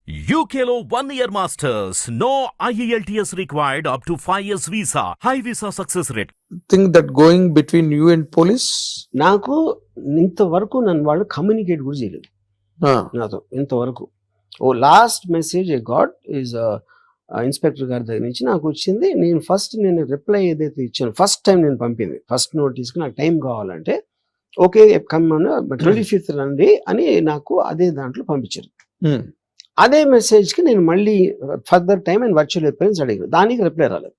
UKLO 1 year masters. No IELTS required up to 5 years visa. High visa success rate. Think that going between you and police? నాకు ఇంతవరకు నన్ను వాళ్ళు communicate కూడా చేయలేదు నాతో ఇంతవరకు. ఓ last message I got is inspector గారి దగ్గర నుంచి నాకు వచ్చింది. నేను రిప్లై ఏదైతే ఇచ్చాను ఫస్ట్ టైం నేను పంపింది ఫస్ట్ నోటీస్కి నాకు టైం కావాలంటే ఓకే కమ్మను 25th రండి అని నాకు అదే దాంట్లో పంపించారు. అదే మెసేజ్కి నేను మళ్ళీ further time and virtual appearance అడిగాను, దానికి రిప్లై రాలేదు.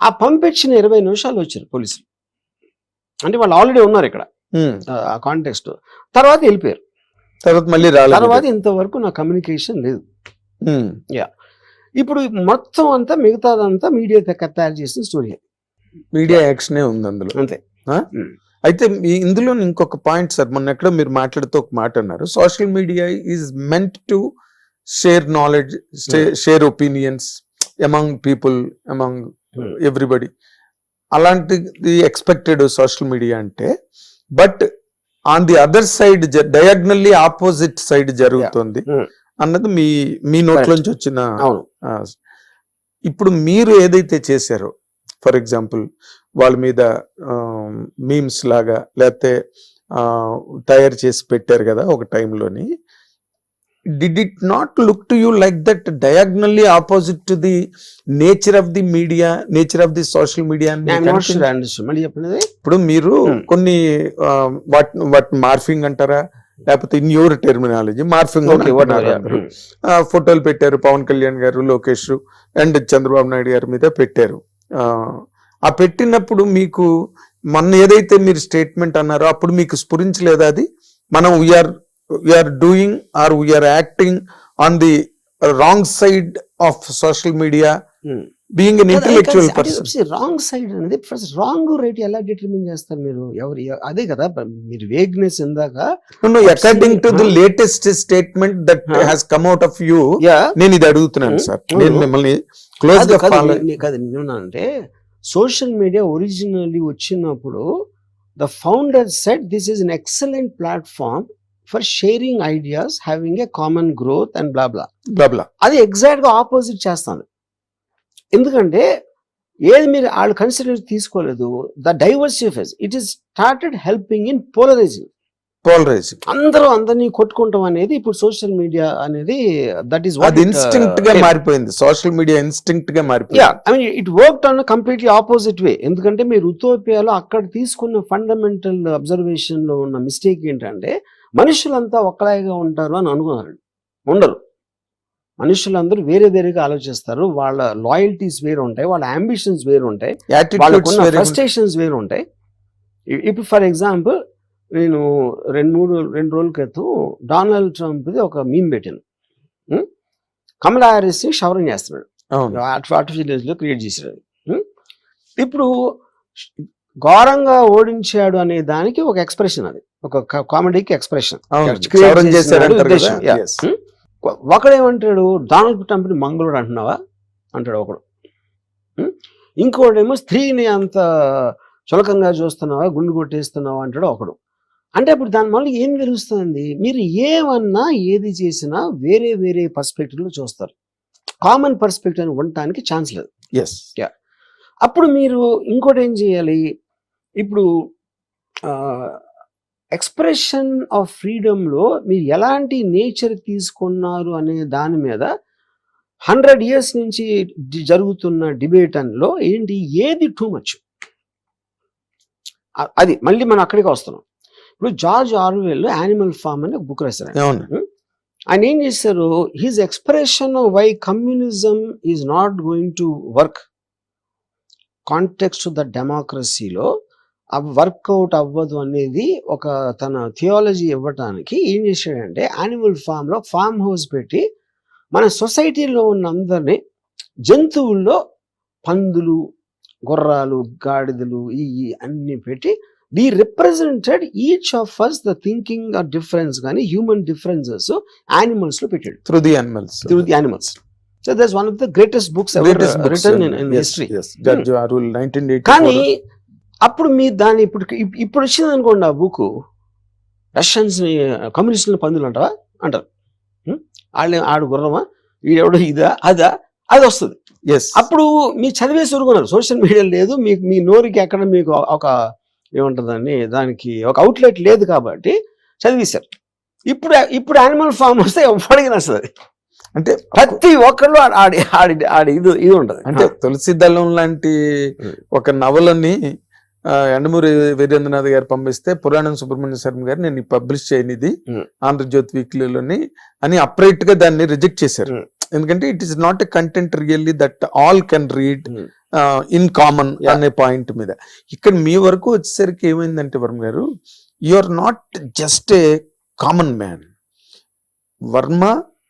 ఆ పంపించిన 20 నిమిషాలు వచ్చారు పోలీసులు, అంటే వాళ్ళు ఆల్రెడీ ఉన్నారు ఇక్కడ ఆ కాంటెక్స్ట్. తర్వాత వెళ్ళిపోయారు. తర్వాత మళ్ళీ రాలేదు. తర్వాత ఇంతవరకు నా కమ్యూనికేషన్ లేదు. యా ఇప్పుడు మొత్తం అంతా మిగతాదంతా మీడియా తయారు చేసిన స్టోరీ. మీడియా యాక్షనే ఉంది అందులో అంతే. అయితే ఇందులో ఇంకొక పాయింట్ సార్, మొన్న ఎక్కడో మీరు మాట్లాడుతూ ఒక మాట అన్నారు, social media is meant to share knowledge, share opinions among people, among everybody. అలాంటిది ఎక్స్పెక్టెడ్ సోషల్ మీడియా అంటే. But on the other side diagonally opposite side జరుగుతుంది అన్నది మీ నోట్లోంచి వచ్చిన. ఇప్పుడు మీరు ఏదైతే చేశారో, ఫర్ ఎగ్జాంపుల్ వాళ్ళ మీద మీమ్స్ లాగా లేకపోతే తయారు చేసి పెట్టారు కదా ఒక టైంలోని, did it not look to you like that diagonally opposite to the nature of the media, nature of the social media? ఇప్పుడు మీరు కొన్ని వాటి మార్ఫింగ్ అంటారా లేకపోతే ఇన్ యువర్ టెర్మినాలజీ మార్ఫింగ్ ఫోటోలు పెట్టారు, పవన్ కళ్యాణ్ గారు, లోకేష్ అండ్ చంద్రబాబు నాయుడు గారి మీద పెట్టారు. ఆ పెట్టినప్పుడు మీకు మొన్న ఏదైతే మీరు స్టేట్మెంట్ అన్నారో అప్పుడు మీకు స్ఫురించలేదా అది మనం we are doing or we are acting on the wrong side of social media being an intellectual person? Wrong side అనేది ఫస్ట్ రాంగ్ రైట్ ఎలా డిటర్మిన్ చేస్తారు మీరు? అదే కదా మీరు వేగ్నెస్ ఇందాక. According to the latest statement that has come out of you, నేను ఇది అడుగుతున్నాను సార్. నేను మిమ్మల్ని క్లోజ్ గా ఫాలో అంటే సోషల్ మీడియా ఒరిజినల్లీ వచ్చినప్పుడు the founder said this is an excellent platform for sharing ideas, having a common growth and blah blah blah blah. అది exact గా ఆపోజిట్ చేస్తాను. ఎందుకంటే ఏది మీరు వాళ్ళు కన్సిడర్ తీసుకోలేదు. The diversity phase it is started helping in polarising. అందరినీ కొట్టుకుంటాం అనేది ఇప్పుడు సోషల్ మీడియా అనేది దట్ ఈస్ వాట్ ఇన్స్టింక్ట్ గా మారిపోయింది. సోషల్ మీడియా ఇన్స్టింక్ట్ గా మారిపోయింది. I mean it worked on completely opposite way. ఎందుకంటే మీరు ఉతోపియాలో అక్కడ తీసుకున్న ఫండమెంటల్ అబ్జర్వేషన్ లో ఉన్న మిస్టేక్ ఏంటంటే మనుషులంతా ఒక్కలాగా ఉంటారు అని అనుకున్నారు. ఉండరు. మనుషులందరూ వేరే వేరేగా ఆలోచిస్తారు. వాళ్ళ లాయల్టీస్ వేరు ఉంటాయి, వాళ్ళ అంబిషన్స్ వేరు ఉంటాయి, వాళ్ళకున్న ఫ్రస్ట్రేషన్స్ వేరు ఉంటాయి. ఇప్పుడు ఫర్ ఎగ్జాంపుల్ నేను రెండు రోజుల క్రితం డొనాల్డ్ ట్రంప్ ఒక మీమ్ పెట్టాను. కమలా హ్యారిస్ ని క్షవరం చేస్తున్నాడు, ఆర్టిఫిషియల్ క్రియేట్ చేశాడు. ఇప్పుడు ఘోరంగా ఓడించాడు అనే దానికి ఒక ఎక్స్ప్రెషన్, అది ఒక కామెడీకి ఎక్స్ప్రెషన్. ఒకడేమంటాడు, డొనాల్డ్ ట్రంప్ ని మంగళుడు అంటున్నావా అంటాడు ఒకడు. ఇంకోడేమో స్త్రీని అంత చులకంగా చూస్తున్నావా, గుండు కొట్టేస్తున్నావా అంటాడు ఒకడు. అంటే ఇప్పుడు దాని వల్ల ఏం తెలుస్తుంది, మీరు ఏమన్నా ఏది చేసినా వేరే వేరే పర్స్పెక్టివ్లో చూస్తారు. కామన్ పర్స్పెక్టివ్ అని ఉండటానికి ఛాన్స్ లేదు. అప్పుడు మీరు ఇంకోటి ఏం చేయాలి, ఇప్పుడు ఎక్స్ప్రెషన్ ఆఫ్ ఫ్రీడమ్లో మీరు ఎలాంటి నేచర్ తీసుకున్నారు అనే దాని మీద 100 years నుంచి జరుగుతున్న డిబేట్ లో ఏంటి, ఏది టూ మచ్, అది మళ్ళీ మనం అక్కడికి వస్తున్నాం. ఇప్పుడు జార్జ్ ఆర్వెల్ యానిమల్ ఫార్మ్ అని ఒక బుక్ రాశారు. ఆయన ఏం చేశారు, his expression of why communism is not going to work context the డెమోక్రసీలో వర్కౌట్ అవ్వదు అనేది ఒక తన థియాలజీ ఇవ్వటానికి ఏం చేశాడంటే యానిమల్ ఫామ్లో ఫామ్ హౌస్ పెట్టి మన సొసైటీలో ఉన్న అందరినీ జంతువుల్లో పందులు, గుర్రాలు, గాడిదలు ఈ అన్ని పెట్టి we represented each of us the thinking or difference కానీ హ్యూమన్ డిఫరెన్సెస్ యానిమల్స్ లో పెట్టాడు. Through the animals. So that's one of the greatest books written in history. కానీ అప్పుడు మీ దాన్ని ఇప్పుడు వచ్చింది అనుకోండి ఆ బుక్, రష్యన్స్ ని కమ్యూనిస్టుల పందులు అంటారా అంటారు. ఆడు గుర్రమా, వీడెవడో ఇదా అదా, అది వస్తుంది. ఎస్ అప్పుడు మీరు చదివేసి ఊరుకున్నారు, సోషల్ మీడియా లేదు, మీకు మీ నోరుకి ఎక్కడ మీకు ఒక ఏముంటుందని దానికి ఒక అవుట్లెట్ లేదు కాబట్టి చదివేశారు. ఇప్పుడు యానిమల్ ఫామ్ వస్తే ఎవరికి నచ్చదు. అంటే ప్రతి ఒక్కళ్ళు ఆడి ఆడి ఆడి ఇది ఉంటుంది. అంటే తులసి దళం లాంటి ఒక నవలని ఎండమూరి వీరేంద్రనాథ్ గారు పంపిస్తే పురాణం సుబ్రహ్మణ్య శర్మ గారు నేను పబ్లిష్ చేయనిది ఆంధ్రజ్యోతి వీక్లీలోని అని అప్రైట్ గా దాన్ని రిజెక్ట్ చేశారు. ఎందుకంటే it is not a content really that all can read in common అనే పాయింట్ మీద. ఇక్కడ మీ వరకు వచ్చేసరికి ఏమైందంటే వర్మ గారు, you are not just a common man. Varma,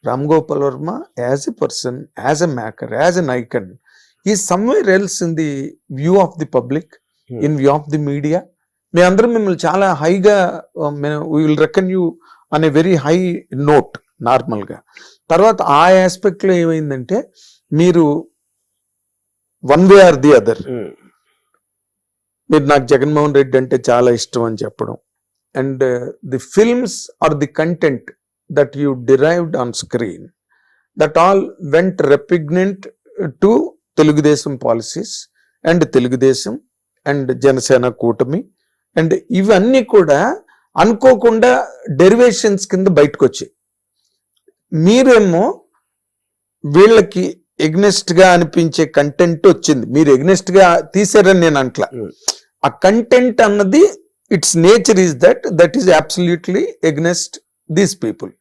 Ram Gopal Varma as a person, as a maker, as an icon ఈ somewhere else in the view of the public, in view of the media. మేమందరం మిమ్మల్ని చాలా హైగా వీ విల్ రెకన్ యూ అనే very high note normal గా. తర్వాత ఆ aspect లో ఏమైందంటే మీరు one way or the other, మీరు నాకు జగన్మోహన్ రెడ్డి అంటే చాలా ఇష్టం అని చెప్పడం, and the films or the content that you derived on screen that all went repugnant to Telugu Desam policies and Telugu Desam and Janasena కూటమి, అండ్ ఇవన్నీ కూడా అనుకోకుండా డెరివేషన్స్ కింద బయటకు వచ్చాయి. మీరేమో వీళ్ళకి ఎగ్నెస్ట్ గా అనిపించే కంటెంట్ వచ్చింది, మీరు ఎగ్నెస్ట్ గా తీసారని నేను అంట్లా. ఆ కంటెంట్ అన్నది it's nature is that is absolutely against these people.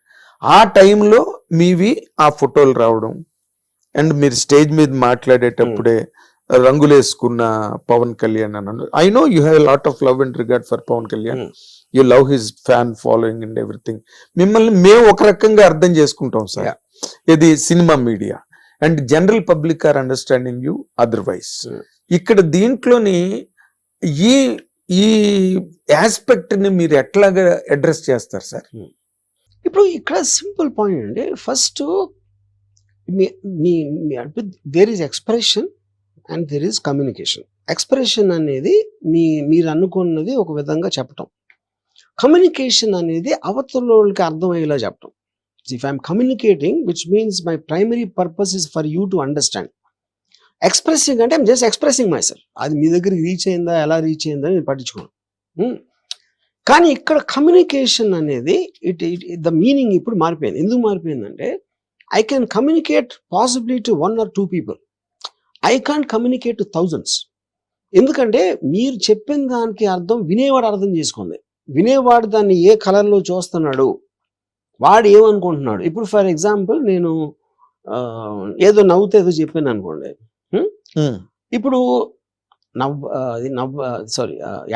ఆ టైంలో మీవి ఆ ఫోటోలు రావడం, అండ్ మీరు స్టేజ్ మీద మాట్లాడేటప్పుడే రంగులేసుకున్న పవన్ కళ్యాణ్ అన్నాను. I know you have lot of love and regard for Pawan Kalyan, you love his fan following and everything. మిమ్మల్ని మేము ఒక రకంగా అర్థం చేసుకుంటాం సార్, ఇది cinema media, and general public are understanding you otherwise. ఇక్కడ దీంట్లోని ఈ ఈ ఆస్పెక్ట్ ని మీరు ఎట్లాగా అడ్రస్ చేస్తారు సార్? ఇప్పుడు ఇక్కడ సింపుల్ పాయింట్ అండి. First there is expression and there is communication. Expression అనేది మీరు అనుకున్నది ఒక విధంగా చెప్పటం, కమ్యూనికేషన్ అనేది అవతలకి అర్థమయ్యేలా చెప్పటం. If I'm communicating which means my primary purpose is for you to understand. Expressing అంటే I'm just expressing myself. అది మీ దగ్గరికి రీచ్ అయిందా, ఎలా రీచ్ అయిందా నేను పట్టించుకోను. కానీ ఇక్కడ కమ్యూనికేషన్ అనేది ద మీనింగ్ ఇప్పుడు మారిపోయింది. ఎందుకు మారిపోయిందంటే I can communicate possibly to 1 or 2 people. I can't communicate to thousands. ఎందుకంటే మీరు చెప్పిన దానికి అర్థం వినేవాడు అర్థం చేసుకుంది. వినేవాడు దాన్ని ఏ కలర్లో చూస్తున్నాడు, వాడు ఏమనుకుంటున్నాడు. ఇప్పుడు ఫర్ ఎగ్జాంపుల్ నేను ఏదో నవ్వుతే ఏదో చెప్పాను అనుకోండి, ఇప్పుడు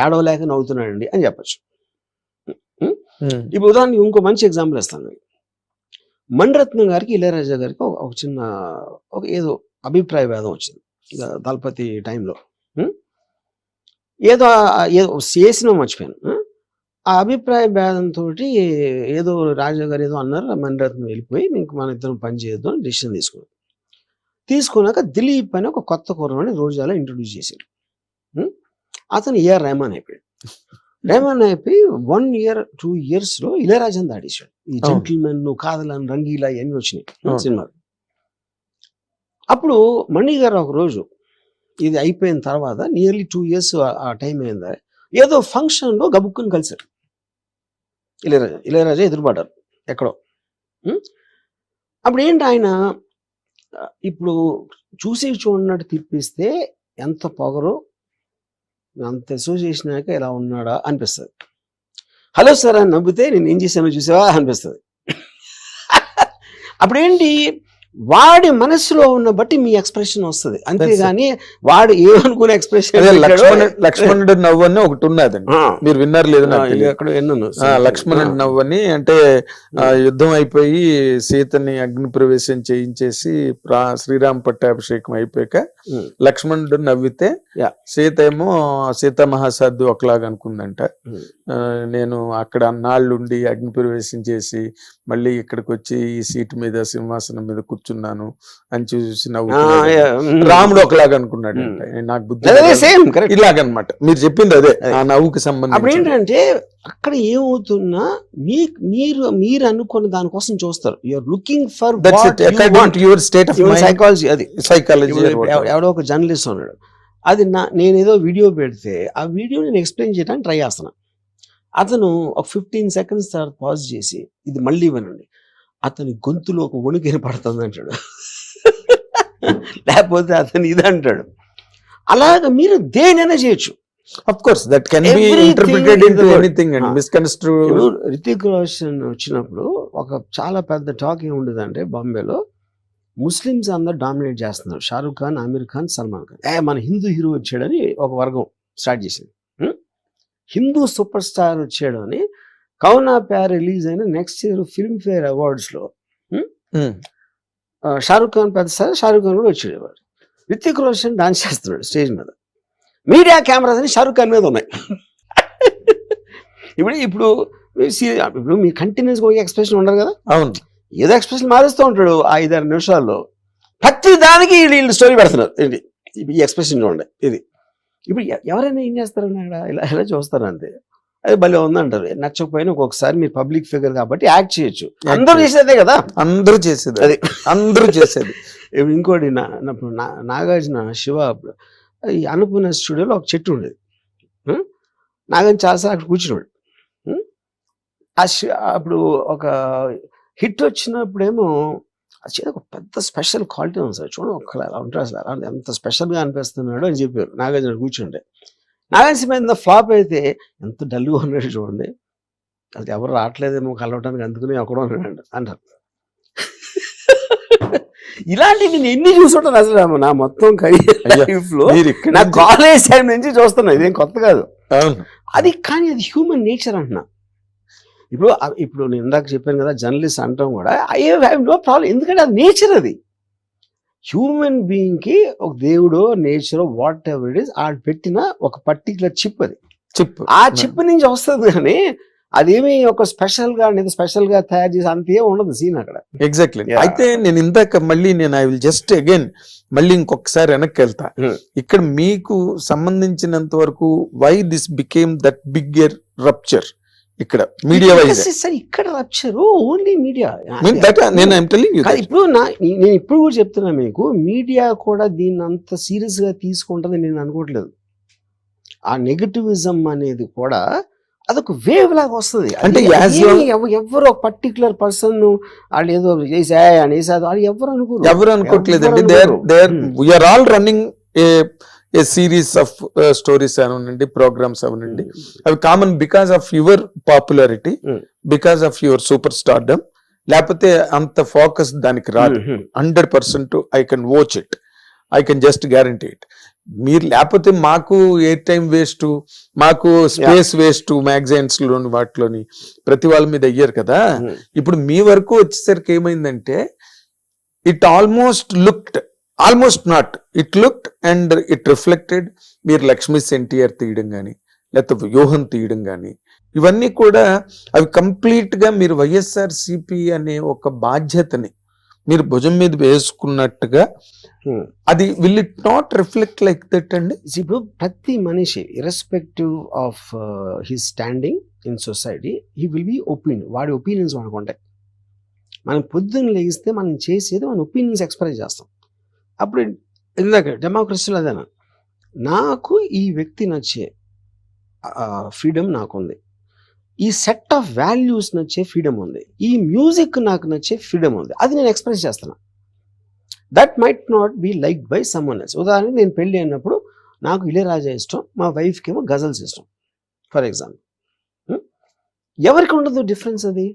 ఏడవలేక నవ్వుతున్నాడండి అని చెప్పచ్చు. ఇప్పుడు ఉదాహరణకి ఇంకో మంచి ఎగ్జాంపుల్ ఇస్తాను. మణిరత్నం గారికి ఇళయరాజా గారికి ఒక చిన్న ఏదో అభిప్రాయ భేదం వచ్చింది దళపతి టైంలో. ఏదో చేసిన మర్చిపోయాను. ఆ అభిప్రాయ భేదంతో ఏదో రాజా గారు ఏదో అన్నారు, మణిరత్నం వెళ్ళిపోయి మీకు మన ఇద్దరం పని చేయొద్దు అని డిసిషన్ తీసుకున్నాక దిలీప్ అని ఒక కొత్త కుర్రవాడిని రోజాలో ఇంట్రొడ్యూస్ చేశారు. అతను ఏఆర్ రెహమాన్ అయిపోయాడు. రెహమాన్ అయిపోయి 1 year 2 years ఇళయరాజాని దాటేశాడు. ఈ జెంటిల్మెన్, కాదలని, రంగీలా ఇవన్నీ వచ్చినాయి సినిమాలు. అప్పుడు మణి గారు ఒక రోజు ఇది అయిపోయిన తర్వాత నియర్లీ 2 years ఆ టైం అయిందా, ఏదో ఫంక్షన్లో గబుక్కుని కలిశారు ఇళయరాజా ఎదురుపడ్డారు ఎక్కడో. అప్పుడు ఏంటి ఆయన ఇప్పుడు చూసి చూడనట్టు తిప్పిస్తే ఎంత పొగరో, అంత అసోసియేషనాక ఇలా ఉన్నాడా అనిపిస్తుంది. హలో సార్ అని నవ్వితే నేను ఏం చేశానో చూసావా అనిపిస్తుంది. అప్పుడేంటి వాడి మనసులో ఉన్న బట్టి మీ ఎక్స్ప్రెషన్ వస్తుంది, అంతేగాని వాడు ఏమనుకునే ఎక్స్ప్రెషన్. లక్ష్మణుడు నవ్వు అని ఒకటి ఉన్నదండి, మీరు విన్నారు లేదు అక్కడ విన్నాను. లక్ష్మణుడు నవ్వు అని అంటే యుద్ధం అయిపోయి సీతని అగ్ని ప్రవేశం చేయించేసి శ్రీరామ పట్టాభిషేకం అయిపోయాక లక్ష్మణుడు నవ్వితే సీత ఏమో సీతా మహాసాధ్వి ఒకలాగా అనుకుందంట. నేను అక్కడ అన్నాళ్ళుండి అగ్ని ప్రవేశం చేసి మళ్ళీ ఇక్కడికి వచ్చి ఈ సీటు మీద సింహాసనం మీద కూర్చున్నాను అని చూసి నవ్వు రాముడు ఒకలాగా అనుకున్నాడు అంటే నాకు బుద్ధి సేమ్ కరెక్ట్ ఇలాగనమాట మీరు చెప్పింది అదే ఆ నవ్వుకి అప్పుడు సంబంధించి ఏంటంటే అక్కడ ఏమవుతున్నా మీరు అనుకున్న దానికోసం చూస్తారు you're looking for your state of psychology. అది సైకాలజీ ఎవడో ఒక జర్నలిస్ట్ ఉన్నాడు, అది నేను ఏదో వీడియో పెడితే ఆ వీడియో నేను ఎక్స్ప్లెయిన్ చేయడానికి ట్రై చేస్తున్నా. అతను ఒక 15 seconds తర్వాత పాజ్ చేసి ఇది మళ్ళీ వినండి, అతని గొంతులో ఒక వణుకు పడుతుంది అంటాడు, లేకపోతే అతను ఇది అంటాడు. అలాగ మీరు దేనైనా చేయొచ్చు. Of course, that can be Everything interpreted in into the world. anything and misconstrued. ఇప్పుడు రితిక్ రోషన్ వచ్చినప్పుడు ఒక చాలా పెద్ద టాక్ ఏముండదంటే బాంబేలో ముస్లిమ్స్ అందరు డామినేట్ చేస్తున్నారు, షారూక్ ఖాన్, ఆమిర్ ఖాన్, సల్మాన్ ఖాన్. మన హిందూ హీరో వచ్చాడని ఒక వర్గం స్టార్ట్ చేసింది. హిందూ సూపర్ స్టార్ వచ్చాడు అని కౌనా ప్యార్ రిలీజ్ అయిన నెక్స్ట్ ఇయర్ ఫిల్మ్ఫేర్ అవార్డ్స్లో షారూక్ ఖాన్ పెద్ద స్టార్, షారూక్ ఖాన్ కూడా వచ్చాడు. రితిక్ రోషన్ డాన్స్ చేస్తున్నాడు స్టేజ్ మీద, మీడియా కెమెరాస్ అని షారూక్ ఖాన్ మీద ఉన్నాయి. ఇప్పుడు మీ కంటిన్యూస్గా ఒక ఎక్స్ప్రెషన్ ఉండరు కదా, అవును, ఏదో ఎక్స్ప్రెషన్ మారుస్తూ ఉంటాడు 5-6 నిమిషాల్లో. ప్రతి దానికి వీళ్ళు స్టోరీ పెడుతున్నారు. ఏంటి ఈ ఎక్స్ప్రెషన్ చూడండి ఇది. ఇప్పుడు ఎవరైనా ఏం చేస్తారని అక్కడ ఇలా చూస్తారు అంతే, అది భలే ఉందంటారు. నచ్చకపోయినా ఒక్కొక్కసారి మీరు పబ్లిక్ ఫిగర్ కాబట్టి యాక్ట్ చేయొచ్చు. అందరూ చేసేదే కదా, అందరూ చేసేది, అది అందరూ చేసేది. ఇంకోటి నాగార్జున శివ ఈ అనుపూర్ణ స్టూడియోలో ఒక చెట్టు ఉండేది. నాగార్జున చాలాసార్లు అక్కడ కూర్చున్నాడు. అప్పుడు ఒక హిట్ వచ్చినప్పుడేమో అది ఒక పెద్ద స్పెషల్ క్వాలిటీ ఉంది సార్, చూడండి ఒక్కలా అలా ఉంటారు అసలు, అలా ఎంత స్పెషల్గా అనిపిస్తున్నాడు అని చెప్పారు నాగార్జున కూర్చుంటే. నాగార్జున సినిమా ఫ్లాప్ అయితే ఎంత డల్గా ఉన్నాడు చూడండి, అది ఎవరు రావట్లేదేమో కలవటానికి, అందుకుని అక్కడ ఉన్నాడు అంటారు. ఇలాంటి నేను ఎన్ని చూస్తుంటాను అసలు నా మొత్తం కెరీర్ లైఫ్ లో, నా కాలేజ్ టైం నుంచి చూస్తున్నా, ఇదేం కొత్త కాదు అది. కానీ అది హ్యూమన్ నేచర్ అంటున్నా. ఇప్పుడు నేను ఇందాక చెప్పాను కదా జర్నలిస్ట్ అంటాం కూడా, ఐ హ్యావ్ నో ప్రాబ్లం, ఎందుకంటే అది నేచర్. అది హ్యూమన్ బీయింగ్ కి ఒక దేవుడో నేచరో వాట్ ఎవర్ ఇట్ ఈస్ ఆడు పెట్టిన ఒక పర్టికులర్ చిప్, అది చిప్, ఆ చిప్ నుంచి వస్తుంది. కానీ అదేమి ఒక స్పెషల్ గా తయారు చేసి అంతే ఉండదు సీన్ అక్కడ. ఎగ్జాక్ట్లీ. అయితే నేను ఇందాక మళ్ళీ ఐ విల్ జస్ట్ అగైన్ మళ్ళీ ఇంకొకసారి వెనక్కి వెళ్తా. ఇక్కడ మీకు సంబంధించినంత వరకు why this became that bigger rupture ఇక్కడ మీడియా వైజ్? ఇక్కడ రప్చర్ ఓన్లీ మీడియా. ఇప్పుడు నేను ఇప్పుడు కూడా చెప్తున్నా మీకు, మీడియా కూడా దీన్ని అంత సీరియస్ గా తీసుకుంటుంది నేను అనుకోవట్లేదు. ఆ నెగటివిజం అనేది కూడా అదొక వేవ్ లాగా వస్తుంది. అంటే ఎవరు ఒక పర్టికులర్ పర్సన్ వాళ్ళు ఏదో చేసారు అనేసి వాళ్ళు ఎవరు అనుకోవట్లేదండి. We are all running a series of stories అవనండి, ప్రోగ్రామ్స్ అవనండి, అవి common because of your popularity, because of your super stardom. లేకపోతే అంత ఫోకస్ దానికి రాదు. 100% I can watch it, I can just guarantee it. మీరు లేకపోతే మాకు ఎయిర్ టైం వేస్ట్, మాకు స్పేస్ వేస్ట్, మ్యాగజైన్స్ లోని వాటిలోని ప్రతి వాళ్ళ మీద అయ్యారు కదా. ఇప్పుడు మీ వరకు వచ్చేసరికి ఏమైందంటే it almost not it looked and it reflected. మీరు లక్ష్మీ ఎన్టీఆర్ తీయడం కానీ, లేకపోతే వ్యూహం తీయడం కానీ, ఇవన్నీ కూడా అవి కంప్లీట్ గా మీరు వైఎస్ఆర్సీపీ అనే ఒక బాధ్యతని మీరు భుజం మీద వేసుకున్నట్టుగా, అది will it not reflect like that అండి? ఇప్పుడు ప్రతి మనిషి irrespective of his standing in society, he will be opinion, వాడి ఒపీనియన్స్ మనకు ఉంటాయి. మనం పొద్దున్న లేగిస్తే మనం చేసేది మన ఒపీనియన్స్ ఎక్స్ప్రెస్ చేస్తాం. అప్పుడు ఇందాక డెమోక్రసీలో అదేనా, నాకు ఈ వ్యక్తి నచ్చే ఫ్రీడమ్ నాకుంది, ఈ సెట్ ఆఫ్ వాల్యూస్ నచ్చే ఫ్రీడమ్ ఉంది, ఈ మ్యూజిక్ నాకు నచ్చే ఫ్రీడమ్ ఉంది, అది నేను ఎక్స్ప్రెస్ చేస్తున్నా. That might not be like by someone else. ఉదాహరణకి నేను పెళ్ళి అయినప్పుడు నాకు ఇళయరాజా ఇష్టం, మా వైఫ్కి ఏమో గజల్స్ ఇష్టం ఫర్ ఎగ్జాంపుల్. ఎవరికి ఉండదు డిఫరెన్స్? అది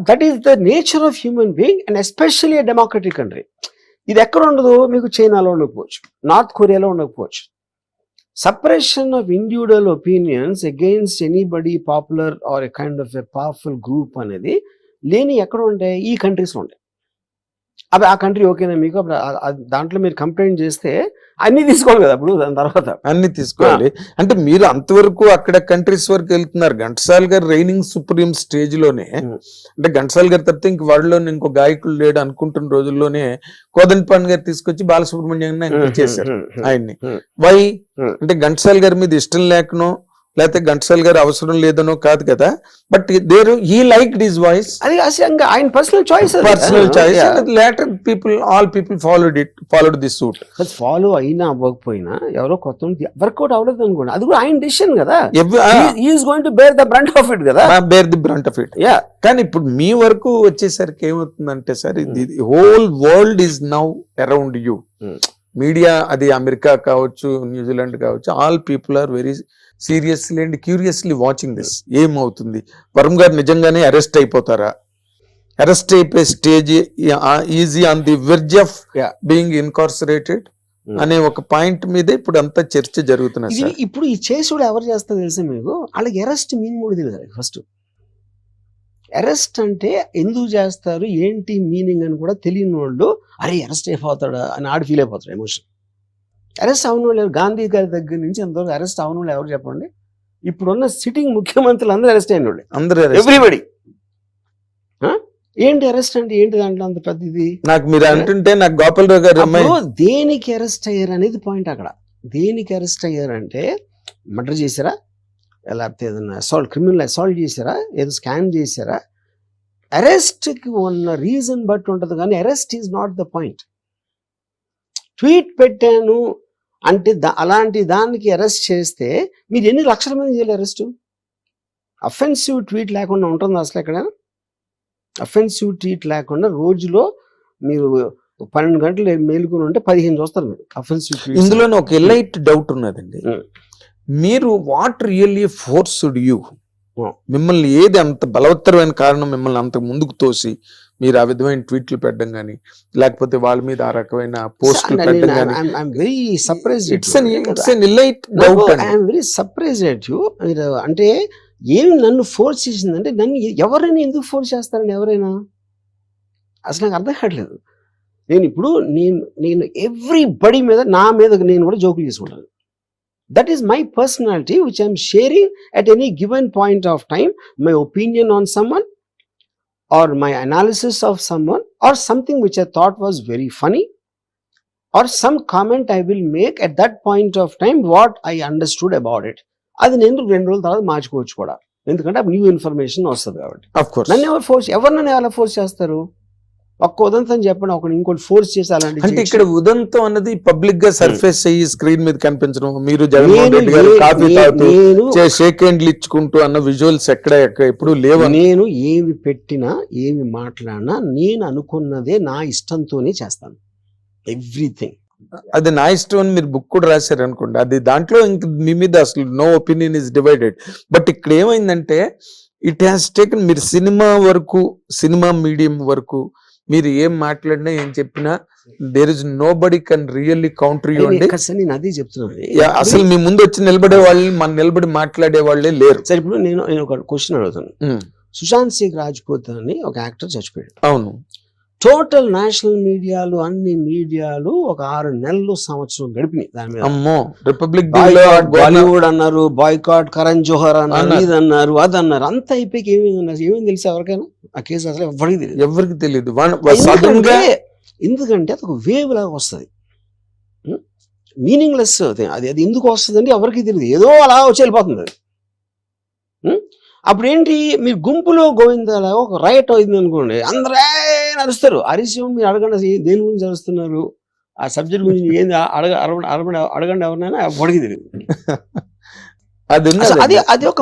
that is the nature of human being and especially a democratic country. ఇది ఎక్కడ ఉండదు? మీకు చైనాలో ఉండకపోవచ్చు, నార్త్ కొరియాలో ఉండకపోవచ్చు. Separation of individual opinions against anybody popular or a kind of a powerful group అనేది లేని ఎక్కడ ఉంటాయి? ఈ కంట్రీస్లో ఉంటాయి. అవి ఆ కంట్రీ ఓకేనా మీకు? అప్పుడు దాంట్లో మీరు కంప్లైంట్ చేస్తే అన్ని తీసుకోవాలి కదా అప్పుడు దాని తర్వాత. అన్ని తీసుకోవాలి. అంటే మీరు అంతవరకు అక్కడ కంట్రీస్ వరకు వెళ్తున్నారు. ఘంటసాల గారు రైనింగ్ సుప్రీం స్టేజ్ లోనే, అంటే ఘంటసాల గారి తప్పితే ఇంక వాళ్ళలో ఇంకో గాయకులు లేడు అనుకుంటున్న రోజుల్లోనే కోదండపాణి గారు తీసుకొచ్చి బాలసుబ్రహ్మణ్యం చేశారు ఆయన్ని. వై అంటే ఘంటసాల గారి మీద ఇష్టం లేకనో లేకపోతే ఘంటసాల గారు అవసరం లేదనో కాదు కదా, but there he liked his voice. అది ఆయన personal choice. Later people all people followed this suit. Follow అయినా అవ్వకపోయినా ఎవరో కొత్త వర్కౌట్ అవ్వలేదు అనుకోండి, అది కూడా ఆయన డిసిషన్ కదా. Is going to bear the brunt of it కదా. Bear the brunt of it. కానీ ఇప్పుడు మీ వరకు వచ్చేసరికి ఏమవుతుందంటే sir, the whole world is now around you. Media, అది అమెరికా కావచ్చు, న్యూజిలాండ్ కావచ్చు, all people are very seriously and curiously watching this. ఏమవుతుంది, వరుణ్ గారు నిజంగానే అరెస్ట్ అయిపోతారా, అరెస్ట్ అయిపోయే stage is on the verge of being incarcerated అనే ఒక పాయింట్ మీద ఇప్పుడు అంతా చర్చ జరుగుతున్నది. ఇప్పుడు ఈ చేసుడు ఎవరు చేస్తారు తెలుసా మీకు? వాళ్ళకి అరెస్ట్ మీనింగ్ కూడా తెలియదు. ఫస్ట్ అరెస్ట్ అంటే ఎందుకు చేస్తారు, ఏంటి మీనింగ్ అని కూడా తెలియని వాళ్ళు అరే అరెస్ట్ అయిపోతాడా అని ఆడు ఫీల్ అయిపోతాడు. ఎమోషన్ అరెస్ట్ అవన వాళ్ళు గాంధీ గారి దగ్గర నుంచి ఎంతవరకు అరెస్ట్ అవన వాళ్ళు ఎవరు చెప్పండి? ఇప్పుడున్న సిట్టింగ్ ముఖ్యమంత్రులు అందరూ అరెస్ట్ అయిన వాళ్ళు, అందరూ ఎవ్రీబడి. ఏంటి అరెస్ట్ అంటే ఏంటి దాంట్లో అంత పెద్దది? నాకు మీరు అంటుంటే నాకు గోపాలరావు గారు దేనికి అరెస్ట్ అయ్యారు అనేది పాయింట్. అక్కడ దేనికి అరెస్ట్ అయ్యారంటే మర్డర్ చేశారా, లేకపోతే ఏదైనా అసాల్ట్, క్రిమినల్ అసాల్ట్ చేశారా, ఏదో స్కామ్ చేశారా? అరెస్ట్కి ఉన్న రీజన్ బట్టి ఉంటుంది, కానీ arrest is not the point. Tweet పెట్టాను అంటే అలాంటి దానికి అరెస్ట్ చేస్తే మీరు ఎన్ని లక్షల మంది చేయాలి అరెస్టు? అఫెన్సివ్ ట్వీట్ లేకుండా ఉంటుంది అసలు ఎక్కడైనా? అఫెన్సివ్ ట్వీట్ లేకుండా రోజులో మీరు 12 గంటలు మేలుకొని ఉంటే 15 చూస్తారు మీరు అఫెన్సివ్ ట్వీట్. ఇందులోనే ఒక ఎలైట్ డౌట్ ఉన్నదండి. మీరు వాట్ రియల్లీ ఫోర్స్డ్ యూ, మిమ్మల్ని ఏది అంత బలవత్తరమైన కారణం మిమ్మల్ని అంత ముందుకు తోసి మీరు ఆ విధమైన ట్వీట్లు పెట్టడం కానీ, లేకపోతే వాళ్ళ మీద ఆ రకమైన పోస్టులు పెట్టడం కానీ? అంటే ఏమి నన్ను ఫోర్స్ చేసిందంటే, నన్ను ఎవరైనా ఎందుకు ఫోర్స్ చేస్తారని ఎవరైనా అసలు నాకు అర్థం కావట్లేదు. నేను ఎవ్రీబడి మీద, నా మీద నేను కూడా జోకులు చేసుకుంటాను. That is my personality, which I am sharing at any given point of time, my opinion on someone or my analysis of someone or something which I thought was very funny or some comment I will make at that point of time what I understood about it. అది నేను 2 రోజుల తర్వాత మార్చుకోవచ్చు కూడా, ఎందుకంటే new information వస్తుంది కాబట్టి. నన్ను ఎవరు ఎలా ఫోర్స్ చేస్తారు? ఒక్క ఉదంతం చెప్పండి, ఒకటి ఇంకోటి ఫోర్స్ చేసి అలాంటి. అంటే ఇక్కడ ఉదంతం అన్నది పబ్లిక్ గా సర్ఫేస్ అయ్యి స్క్రీన్ మీద కనిపించడం, మీరు జగన్మోహన్ రెడ్డి గారు కాఫీ తాగుతూ షేక్ హ్యాండ్లు ఇచ్చుకుంటూ అన్న విజువల్స్ ఎక్కడ ఎప్పుడు లేవు. నేను ఏమి పెట్టినా ఏమి మాట్లాడినా నేను అనుకున్నదే నా ఇష్టంతోనే చేస్తాను, ఎవ్రీథింగ్. అది నా ఇష్టం అని మీరు బుక్ కూడా రాశారు అనుకోండి, అది దాంట్లో ఇంక మీ మీద అసలు no opinion is divided. But ఇక్కడ ఏమైందంటే ఇట్ హ్యాస్ టేకన్, మీరు సినిమా వరకు, సినిమా మీడియం వరకు మీరు ఏం మాట్లాడినా ఏం చెప్పినా there is nobody can really counter you అండి. నేను అదే చెప్తున్నాను, అసలు మీ ముందు వచ్చి నిలబడే వాళ్ళు, మన నిలబడి మాట్లాడే వాళ్ళే లేరు. సరే ఇప్పుడు నేను ఒక క్వశ్చన్ అడుగుతాను. సుశాంత్ సింగ్ రాజ్పూత్ అని ఒక యాక్టర్ చచ్చిపోయాడు. అవును. టోటల్ నేషనల్ మీడియాలు, అన్ని మీడియాలు ఒక 6 నెలలు సంవత్సరం గడిపినాయి దాని మీద. అమ్మో, రిపబ్లిక్ బాలీవుడ్ అన్నారు, బాయ్కాట్ కరణ్ జోహర్ అన్నారు, ఇది అన్నారు, అది అన్నారు. అంత అయిపోయి ఏమేమి తెలుసు ఎవరికైనా? ఆ కేసు అసలు ఎవరికి తెలియదు. ఎందుకంటే అది ఒక వేవ్ లాగా వస్తుంది, మీనింగ్లెస్. అది ఎందుకు వస్తుంది అంటే ఎవరికి తెలియదు, ఏదో అలా వచ్చి వెళ్ళిపోతుంది అది. అప్పుడు ఏంటి, మీరు గుంపులో గోవిందాలా ఒక రైట్ అయింది అనుకోండి, అందరూ నడుస్తారు. అరిసి మీరు అడగండి దేని గురించి అరుస్తున్నారు, ఆ సబ్జెక్ట్ గురించి ఏంది అడగండి ఎవరినైనా ఎవరికి తెలియదు. అది ఒక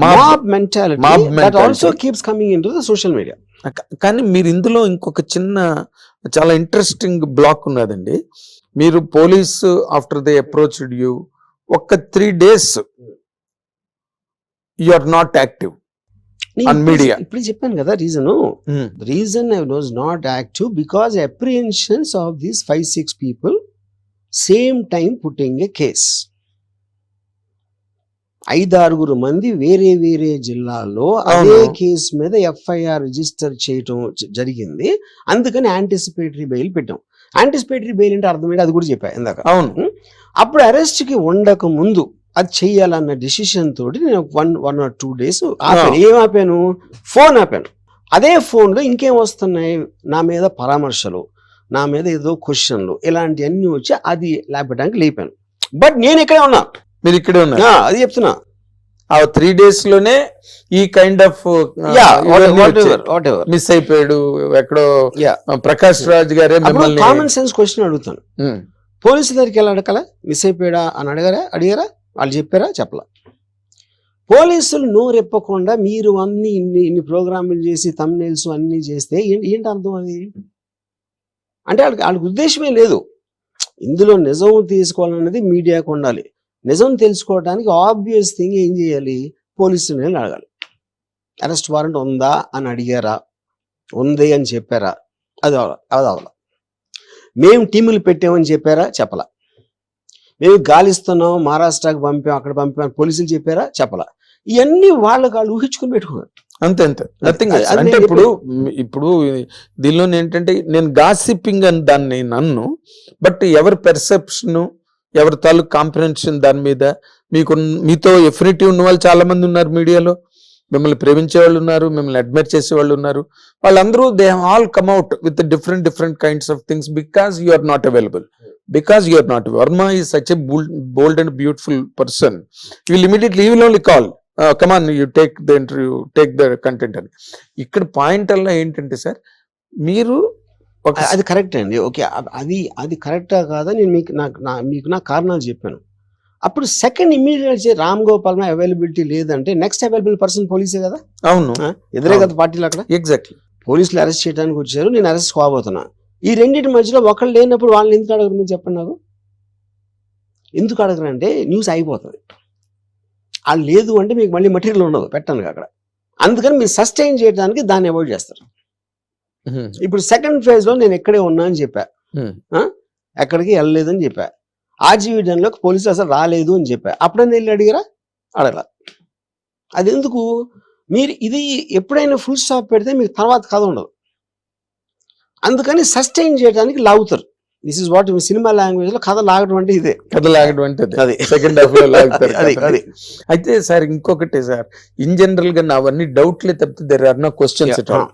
mob mentality that also keeps coming into the social media. కానీ మీరు ఇందులో ఇంకొక చిన్న చాలా ఇంట్రెస్టింగ్ బ్లాక్ ఉన్నదండి. మీరు police after they approached you, ఒక 3 days you are not active on media. ఇప్పుడు చెప్పాను కదా reason I was not active because apprehensions of these 5-6 people same time putting a case. 5-6 మంది వేరే వేరే జిల్లాల్లో అదే కేసు మీద ఎఫ్ఐఆర్ రిజిస్టర్ చేయటం జరిగింది. అందుకని యాంటిసిపేటరీ బెయిల్ పెట్టాం. యాంటిసిపేటరీ బెయిల్ అంటే అర్థం ఏంటి అది కూడా చెప్పా ఇందాక. అవును. అప్పుడు అరెస్ట్ కి ఉండక ముందు అది చెయ్యాలన్న డిసిషన్ తోటి నేను 1 or 2 days ఆపాను. ఏం ఆపాను? ఫోన్ ఆపాను. అదే ఫోన్ లో ఇంకేం వస్తున్నాయి, నా మీద పరామర్శలు, నా మీద ఏదో క్వశ్చన్లు, ఇలాంటివన్నీ వచ్చి అది లేపడానికి లేపాను. బట్ నేను ఇక్కడే ఉన్నా. మీరు ఇక్కడే ఉన్నారు. అది చెప్తున్నా. ఆ 3 days లోనే ఈ కైండ్ ఆఫ్ మిస్ అయిపోయాడు ఎక్కడో. ప్రకాష్ రాజ్ గారే మిమ్మల్ని కామన్ సెన్స్ క్వశ్చన్ అడుగుతాను. పోలీసుల దగ్గరికి ఎలా అడగల? మిస్ అయిపోయాడా అని అడిగారా? వాళ్ళు చెప్పారా? చెప్పలా. పోలీసులు నోరెప్పకుండా మీరు ఇన్ని ప్రోగ్రాములు చేసి థంబ్నెయిల్స్ అన్ని చేస్తే ఏంటి అర్థం? అది అంటే వాళ్ళకి ఉద్దేశమే లేదు. ఇందులో నిజం తీసుకోవాలన్నది మీడియాకు ఉండాలి. నిజం తెలుసుకోవడానికి ఆబ్వియస్ థింగ్ ఏం చేయాలి? పోలీసులు అడగాలి. అరెస్ట్ వారెంట్ ఉందా అని అడిగారా? ఉంది అని చెప్పారా? అది అవలా. మేము టీములు పెట్టామని చెప్పారా? చెప్పలా. మేము గాలిస్తున్నాం, మహారాష్ట్రకి పంపాం, అక్కడ పంపాం, పోలీసులు చెప్పారా? చెప్పలా. ఇవన్నీ వాళ్ళు ఊహించుకుని పెట్టుకున్నారు. అంతే. నథింగ్. అంటే ఇప్పుడు దీనిలో ఏంటంటే నేను గాసిపింగ్ అని దాన్ని నన్ను, బట్ ఎవరి పెర్సెప్షన్, ఎవరి తాలూకు కాంప్రహెన్షన్ దాని మీద మీతో ఎఫినిటీ ఉన్న వాళ్ళు చాలా మంది ఉన్నారు మీడియాలో. మిమ్మల్ని ప్రేమించే వాళ్ళు ఉన్నారు, మిమ్మల్ని అడ్మైర్ చేసే వాళ్ళు ఉన్నారు. వాళ్ళందరూ they have all come out with different kinds of things because you are not available. Because you are not. Verma is such a bold and beautiful person. You will only call. Come on, you take the interview, take the content. అని ఇక్కడ point అలా ఏంటంటే sir, మీరు అది correct అండి. Okay, అది కరెక్టా కాదా నేను మీకు నా కారణాలు చెప్పాను. అప్పుడు second immediate Ram Gopal availability లేదంటే నెక్స్ట్ అవైలబుల్ పర్సన్ పోలీసే కదా. అవును, ఎదురే కదా పార్టీలు అక్కడ. ఎగ్జాక్ట్లీ. పోలీసులు అరెస్ట్ చేయడానికి వచ్చారు, నేను అరెస్ట్ కాబోతున్నా. ఈ రెండింటి మధ్యలో ఒకళ్ళు లేనప్పుడు వాళ్ళని ఎందుకు అడగరు? మీరు చెప్పండి నాకు. ఎందుకు అడగరు అంటే న్యూస్ అయిపోతుంది. వాళ్ళు లేదు అంటే మీకు మళ్ళీ మెటీరియల్ ఉండదు పెట్టడానికి అక్కడ. అందుకని మీరు సస్టైన్ చేయడానికి దాన్ని అవాయిడ్ చేస్తారు. ఇప్పుడు సెకండ్ ఫేజ్ లో నేను ఎక్కడే ఉన్నా అని చెప్పా, ఎక్కడికి వెళ్ళలేదని చెప్పా. ఆర్జీవీడన్లోకి పోలీసులు అసలు రాలేదు అని చెప్పా. అప్పుడైనా వెళ్ళి అడిగారా? అడగల. అది ఎందుకు? మీరు ఇది ఎప్పుడైనా ఫుల్ స్టాప్ పెడితే మీకు తర్వాత కథ ఉండదు. అందుకని సస్టైన్ చేయడానికి లాగుతారు. This is what cinema language లో కథ లాగడం అంటే ఇదే. కథ లాగడం అంటే సెకండ్ హాఫ్ లో లాగుతారు. అయితే సార్ ఇంకొకటి సార్, ఇన్ జనరల్ గా అవన్నీ డౌట్లే తప్పితే there are no questions at all.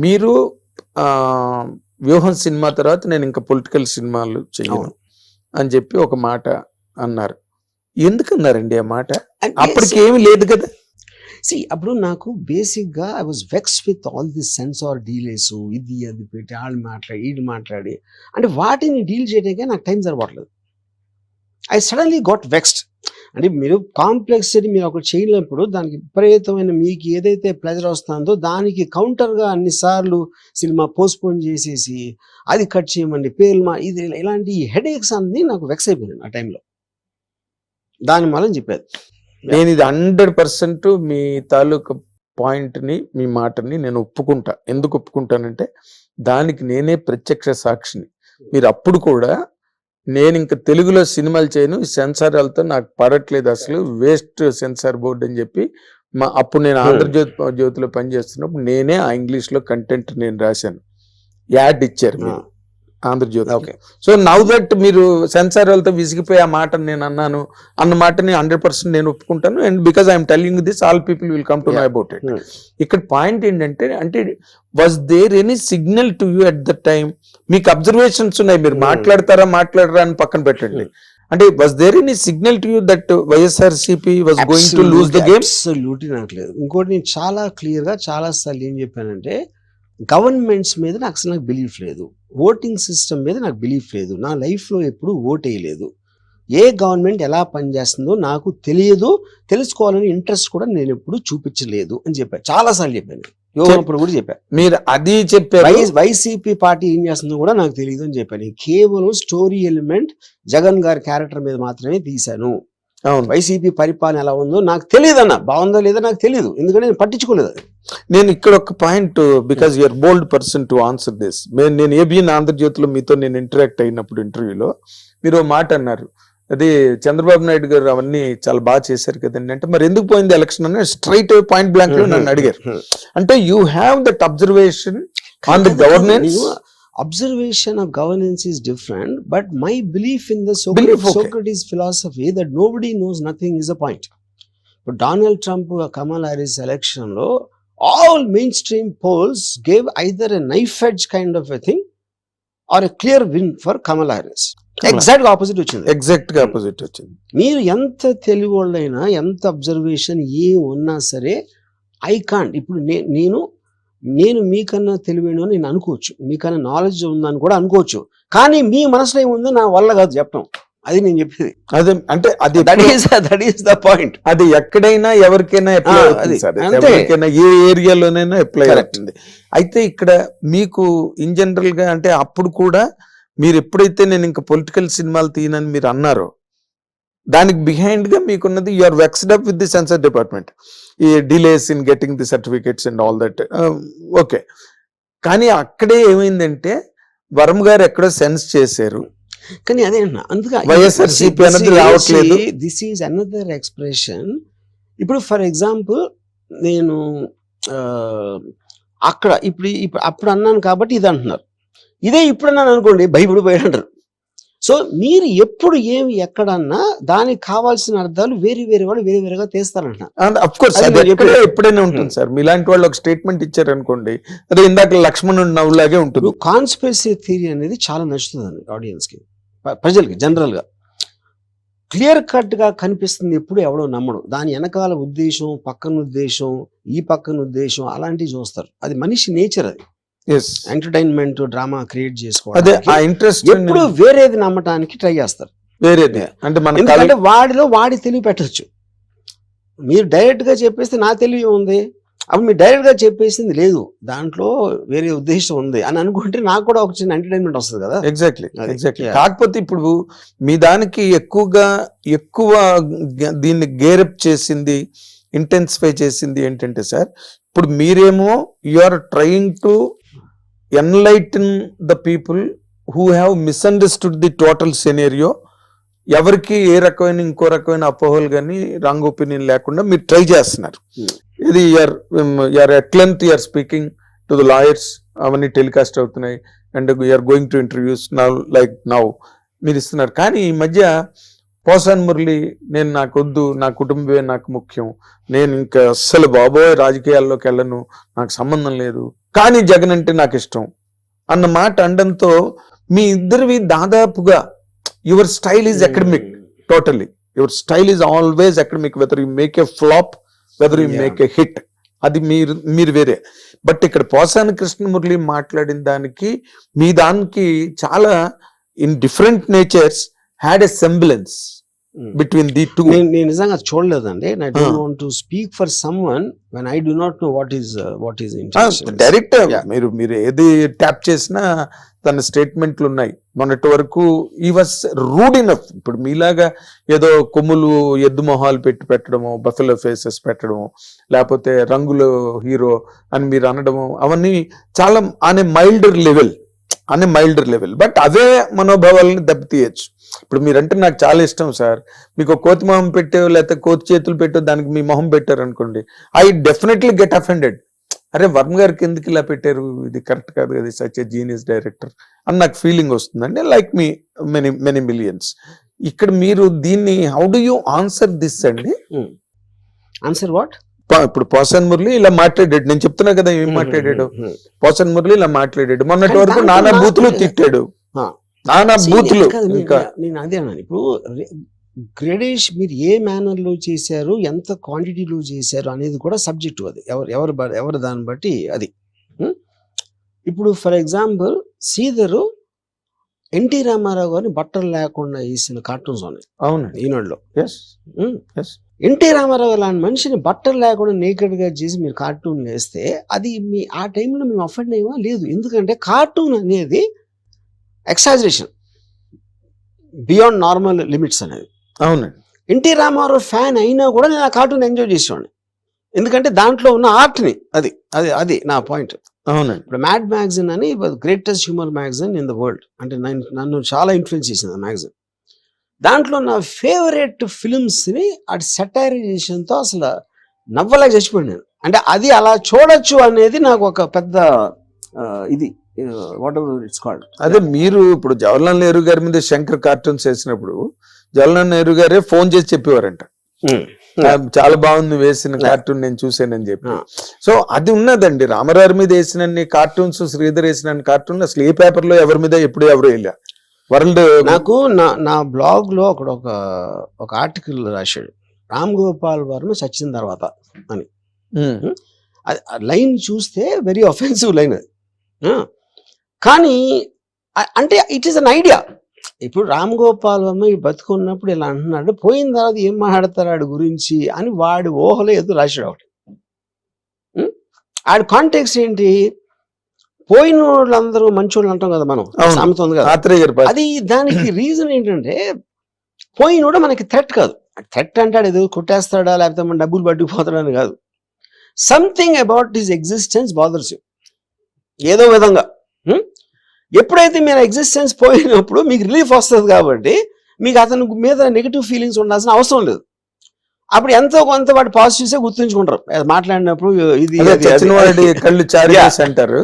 మీరు వ్యూహం సినిమా తర్వాత నేను ఇంకా పొలిటికల్ సినిమాలు చెయ్యను అని చెప్పి ఒక మాట అన్నారు. ఎందుకన్నారండి ఆ మాట? అప్పటికి ఏమి లేదు కదా. అప్పుడు నాకు బేసిక్ గా I was vexed with all the censor delays, ఇది అది పెట్టి వాళ్ళు మాట్లాడి అంటే వాటిని డీల్ చేయడానికే నాకు టైం సరిపోవట్లేదు. I suddenly got vexed. అంటే మీరు కాంప్లెక్సిటీ మీరు ఒకటి చేయలేనప్పుడు దానికి విపరీతమైన మీకు ఏదైతే ప్లెజర్ వస్తుందో దానికి కౌంటర్గా అన్నిసార్లు సినిమా పోస్ట్పోన్ చేసేసి అది కట్ చేయమండి పేర్లు ఇది ఇలాంటి హెడేక్స్ అన్ని నాకు వెక్స్ అయిపోయింది ఆ టైంలో. దాని వల్ల చెప్పేది నేను ఇది 100% మీ తాలూకు పాయింట్ని, మీ మాటని నేను ఒప్పుకుంటా. ఎందుకు ఒప్పుకుంటానంటే దానికి నేనే ప్రత్యక్ష సాక్షిని. మీరు అప్పుడు కూడా నేను ఇంకా తెలుగులో సినిమాలు చేయను, ఈ సెన్సార్లతో నాకు పడట్లేదు, అసలు వేస్ట్ సెన్సార్ బోర్డు అని చెప్పి అప్పుడు నేను ఆంధ్రజ్యోతిలో పనిచేస్తున్నప్పుడు నేనే ఆ ఇంగ్లీష్లో కంటెంట్ నేను రాశాను. యాడ్ ఇచ్చారు మీరు Andhra Jyothy. Okay, so now that మీరు సెన్సార్ వాళ్ళతో విసిగిపోయి ఆ మాట నేను అన్నాను అన్న మాటని 100% నేను ఒప్పుకుంటాను. And because I'm telling this all people will come to know about it. ఇక్కడ పాయింట్ ఏంటంటే, అంటే was there any signal to you at the time? మీకు అబ్జర్వేషన్స్ ఉన్నాయి, మీరు మాట్లాడరా అని పక్కన పెట్టండి. అంటే was there any signal to you that YSRCP was going to lose the game? Absolutely నాకు లేదు. ఇంకోటి నేను చాలా క్లియర్ గా చాలా సార్లు ఏం చెప్పానంటే, గవర్నమెంట్స్ మీద నాకు అసలు బిలీఫ్ లేదు, ఓటింగ్ సిస్టమ్ మీద నాకు బిలీఫ్ లేదు, నా లైఫ్లో ఎప్పుడు ఓట్ వేయలేదు, ఏ గవర్నమెంట్ ఎలా పనిచేస్తుందో నాకు తెలియదు, తెలుసుకోవాలని ఇంట్రెస్ట్ కూడా నేను ఎప్పుడు చూపించలేదు అని చెప్పాను. చాలాసార్లు చెప్పాను, యోగప్పుడు కూడా చెప్పాను. మీరు అది చెప్పారు. వైసీపీ పార్టీ ఏం చేస్తుందో కూడా నాకు తెలియదు అని చెప్పాను. కేవలం స్టోరీ ఎలిమెంట్ జగన్ గారి క్యారెక్టర్ మీద మాత్రమే తీశాను. వైసీపీ పరిపాలన ఎలా ఉందో నాకు తెలియదు అన్న, బాగుందో లేదో నాకు తెలియదు, ఎందుకంటే నేను పట్టించుకోలేదు. నేను ఇక్కడ ఒక point, because you're bold person to answer this. నేను ఏబిఎన్ ఆంధ్రజ్యోతిలో మీతో నేను ఇంటరాక్ట్ అయినప్పుడు ఇంటర్వ్యూలో మీరు మాట అన్నారు, అది చంద్రబాబు నాయుడు గారు అవన్నీ చాలా బాగా చేశారు కదండి అంటే మరి ఎందుకు పోయింది ఎలక్షన్ అని స్ట్రైట్ పాయింట్ బ్లాంక్ లో నన్ను అడిగారు. అంటే you have that observation on the governance. Observation of governance is different, but my belief in the Belief, okay. Socrates philosophy that nobody knows nothing is a point. But Donald Trump, Kamala Harris election lo, all mainstream polls gave either a knife edge kind of a thing or a clear win for Kamala Harris. Exact opposite వచ్చింది. Exact గా opposite వచ్చింది. మీరు ఎంత తెలివివాళ్ళైనా ఎంత observation ఏ ఉన్నా సరే I can't. ఇప్పుడు నేను మీకన్నా తెలివైన నేను అనుకోవచ్చు, మీకన్నా నాలెడ్జ్ ఉందని కూడా అనుకోవచ్చు, కానీ మీ మనసులో ఏముందో నా వల్ల కాదు చెప్పడం. అది నేను చెప్పేది. అదే అంటే అది దట్ ఈస్ ద పాయింట్. అది ఎక్కడైనా ఎవరికైనా అప్లై అవుతుంది సార్. ఎవరికైనా ఏ ఏరియాలోనైనా అప్లై అవుతుంది. అయితే ఇక్కడ మీకు ఇన్ జనరల్ గా అంటే అప్పుడు కూడా మీరు ఎప్పుడైతే నేను ఇంకా పొలిటికల్ సినిమాలు తీయనని మీరు అన్నారో దానికి బిహైండ్ గా మీకున్నది you are vexed up with the censor department, ఈ delays in getting the certificates and all that. Okay, కానీ అక్కడే ఏమైందంటే వరం గారు ఎక్కడో సెన్స్ చేశారు, కానీ అదే అన్న అందుకే వైఎస్ఆర్సీపీ అనేది రావట్లేదు. This is another expression. ఇప్పుడు ఫర్ ఎగ్జాంపుల్ నేను అక్కడ ఇప్పుడు అప్పుడు అన్నాను కాబట్టి ఇది అంటున్నారు, ఇదే ఇప్పుడు అన్నాను అనుకోండి బైబిల్ పోయాడు అంటారు. సో మీరు ఎప్పుడు ఏమి ఎక్కడన్నా దానికి కావాల్సిన అర్థాలు వేరే వేరే వాళ్ళు వేరే వేరేగా తీస్తారంటున్నారు. ఎప్పుడైనా ఉంటుంది సార్. మీలాంటి వాళ్ళు ఒక స్టేట్మెంట్ ఇచ్చారు అనుకోండి, అదే ఇందాక లక్ష్మణుడు నవ్వులాగే ఉంటుంది. కాన్స్పిరసీ థియరీ అనేది చాలా నచ్చుతుందండి ఆడియన్స్ కి, ప్రజలకి జనరల్ గా. క్లియర్ కట్ గా కనిపిస్తుంది, ఎప్పుడు ఎవడో నమ్మడు. దాని వెనకాల ఉద్దేశం, పక్కన ఉద్దేశం, ఈ పక్కన ఉద్దేశం అలాంటివి చూస్తారు. అది మనిషి నేచర్. అది ఎంటర్టైన్మెంట్ డ్రామా క్రియేట్ చేసుకోవడానికి ఎప్పుడు వేరేది నమ్మటానికి ట్రై చేస్తారు. వేరేది అంటే వాడిలో వాడి తెలివి పెట్టచ్చు. మీరు డైరెక్ట్ గా చెప్పేస్తే నా తెలివి ఉంది, అప్పుడు మీరు డైరెక్ట్ గా చెప్పేసింది లేదు, దాంట్లో వేరే ఉద్దేశం ఉంది అని అనుకుంటే నాకు కూడా ఒక చిన్న ఎంటర్టైన్మెంట్ వస్తుంది కదా. ఎగ్జాక్ట్లీ. కాకపోతే ఇప్పుడు మీ దానికి ఎక్కువ దీన్ని గేరప్ చేసింది, ఇంటెన్సిఫై చేసింది ఏంటంటే సార్, ఇప్పుడు మీరేమో you are trying to enlighten the people who have misunderstood the total scenario. ఎవరికి ఏ రకమైన ఇంకో రకమైన అపోహలు కానీ రాంగ్ ఒపీనియన్ లేకుండా మీరు ట్రై చేస్తున్నారు. ఇది you're at length you're speaking to the lawyers, అవన్నీ టెలికాస్ట్ అవుతున్నాయి. And you're going to interviews now like now మీరు ఇస్తున్నారు. కానీ ఈ మధ్య పోసాన్ మురళి నేను నాకు వద్దు, నా కుటుంబమే నాకు ముఖ్యం, నేను ఇంకా అస్సలు బాబోయ్ రాజకీయాల్లోకి వెళ్ళను, నాకు సంబంధం లేదు, కానీ జగన్ అంటే నాకు ఇష్టం అన్న మాట అనడంతో మీ ఇద్దరివి దాదాపుగా your style is academic. Totally your style is always academic, whether you make a flop, whether you make a hit, అది మీరు వేరే. బట్ ఇక్కడ పోసాని కృష్ణమురళి మాట్లాడిన దానికి మీ దానికి చాలా in different natures had a semblance between the two. నేను నిజంగా చూడలేదండి. I don't want to speak for someone when I do not know what is intention. Direct మీరు ఏది ట్యాప్ చేసినా తన స్టేట్మెంట్లు ఉన్నాయి. మొన్నటి వరకు ఈ వాస్ రూడ్ ఇనఫ్. ఇప్పుడు మీలాగా ఏదో కొమ్ములు ఎద్దు మొహాలు పెట్టడము, బఫెలో ఫేసెస్ పెట్టడము, లేకపోతే రంగులు హీరో అని మీరు అనడము, అవన్నీ చాలా అనే మైల్డర్ లెవెల్. బట్ అవే మనోభావాలని దెబ్బతీయచ్చు. ఇప్పుడు మీరంటే నాకు చాలా ఇష్టం సార్, మీకు కోతి మొహం పెట్టో లేకపోతే కోతి చేతులు పెట్టో దానికి మీ మొహం పెట్టారు అనుకోండి, ఐ డెఫినెట్లీ గెట్ అఫెండెడ్. అరే వర్మ గారికి ఎందుకు ఇలా పెట్టారు, ఇది కరెక్ట్ కాదు కదా, సచ్ ఎ జీనియస్ డైరెక్టర్ అని నాకు ఫీలింగ్ వస్తుందండి. Like me many millions. ఇక్కడ మీరు దీన్ని how do you answer this అండి? Answer what? ఇప్పుడు పోసాన్ మురళి ఇలా మాట్లాడాడు, నేను చెప్తున్నా కదా ఏం మాట్లాడాడు. పోసాన్ మురళి ఇలా మాట్లాడాడు, మొన్నటి వరకు నానా బూతులు తిట్టాడు, నానా బూతులు. ఇంకా నేను అదే అన్నాను. ఇప్పుడు గ్రేడేష్ మీరు ఏ మేనర్ లో చేశారు, ఎంత క్వాంటిటీలో చేశారు అనేది కూడా సబ్జెక్టు. అది ఎవరు దాన్ని బట్టి అది. ఇప్పుడు ఫర్ ఎగ్జాంపుల్ శ్రీధరు ఎన్టీ రామారావు గారిని బట్టలు లేకుండా వేసిన కార్టూన్స్ ఉన్నాయి. అవును, ఈనాడులో. ఎన్టీ రామారావు లాంటి మనిషిని బట్టలు లేకుండా నేకెడ్ గా చేసి మీరు కార్టూన్ వేస్తే అది మీ ఆ టైంలో మేము అఫెండ్ అయ్యమా? లేదు. ఎందుకంటే కార్టూన్ అనేది ఎక్సాజరేషన్ బియాండ్ నార్మల్ లిమిట్స్ అనేది. అవునండి. ఎన్టీ రామారావు ఫ్యాన్ అయినా కూడా నేను ఆ కార్టూన్ ఎంజాయ్ చేసేవాడిని, ఎందుకంటే దాంట్లో ఉన్న ఆర్ట్ని. అది నా పాయింట్. అవునండి. ఇప్పుడు మ్యాడ్ మ్యాగజైన్ అని greatest humour magazine in the world, అంటే నన్ను చాలా ఇన్ఫ్లుయెన్స్ చేసింది ఆ మ్యాగజైన్. దాంట్లో నా ఫేవరెట్ ఫిల్మ్స్ని అటు సెటైరైజేషన్తో అసలు నవ్వలేక చచ్చిపోయాను నేను. అంటే అది అలా చూడొచ్చు అనేది నాకు ఒక పెద్ద ఇది వాట్ ఎవర్ ఇట్స్ కాల్డ్. అదే మీరు ఇప్పుడు జవహర్లాల్ నెహ్రూ గారి మీద శంకర్ కార్టూన్స్ వేసినప్పుడు జవహర్లాల్ నెహ్రూ గారే ఫోన్ చేసి చెప్పేవారంట, చాలా బాగుంది వేసిన కార్టూన్ నేను చూసానని చెప్పి. సో అది ఉన్నదండి, రామారావు మీద వేసిన కార్టూన్స్, శ్రీధర్ వేసిన కార్టూన్ అసలు ఏ పేపర్ లో ఎవరి మీద ఎప్పుడు ఎవరు వెళ్ళా వరల్డ్. నాకు నా బ్లాగ్ లో అక్కడ ఒక ఆర్టికల్ రాశాడు, రామ్ గోపాల్ వర్మ చచ్చిన తర్వాత అని. లైన్ చూస్తే వెరీ అఫెన్సివ్ లైన్ అది. కానీ అంటే ఇట్ ఈస్ అన్ ఐడియా. ఇప్పుడు రామ్ గోపాల్ వర్మ ఈ బతుకున్నప్పుడు ఇలా అంటున్నాడు, పోయిన తర్వాత ఏం మాట్లాడతారు ఆడి గురించి అని వాడి ఊహలో ఏదో రాశాడు ఒకటి. ఆడి కాంటెక్స్ట్ ఏంటి, పోయిన వాళ్ళందరూ మంచోళ్ళు అంటాం కదా మనం, సామెత ఉంది కదా. అది దానికి రీజన్ ఏంటంటే పోయినోడు మనకి థ్రెట్ కాదు. థ్రెట్ అంటాడు ఏదో కొట్టేస్తాడా లేకపోతే మన డబ్బులు పట్టుకుపోతాడని కాదు. Something about his existence bothers you ఏదో విధంగా. ఎప్పుడైతే మీరు ఎగ్జిస్టెన్స్ పోయినప్పుడు మీకు రిలీఫ్ వస్తుంది కాబట్టి మీకు అతని మీద నెగిటివ్ ఫీలింగ్స్ ఉండాల్సిన అవసరం లేదు. అప్పుడు ఎంతో కొంత వాటి పాజిటివ్సే గుర్తుంచుకుంటారు మాట్లాడినప్పుడు. ఇది కళ్ళు అంటారు.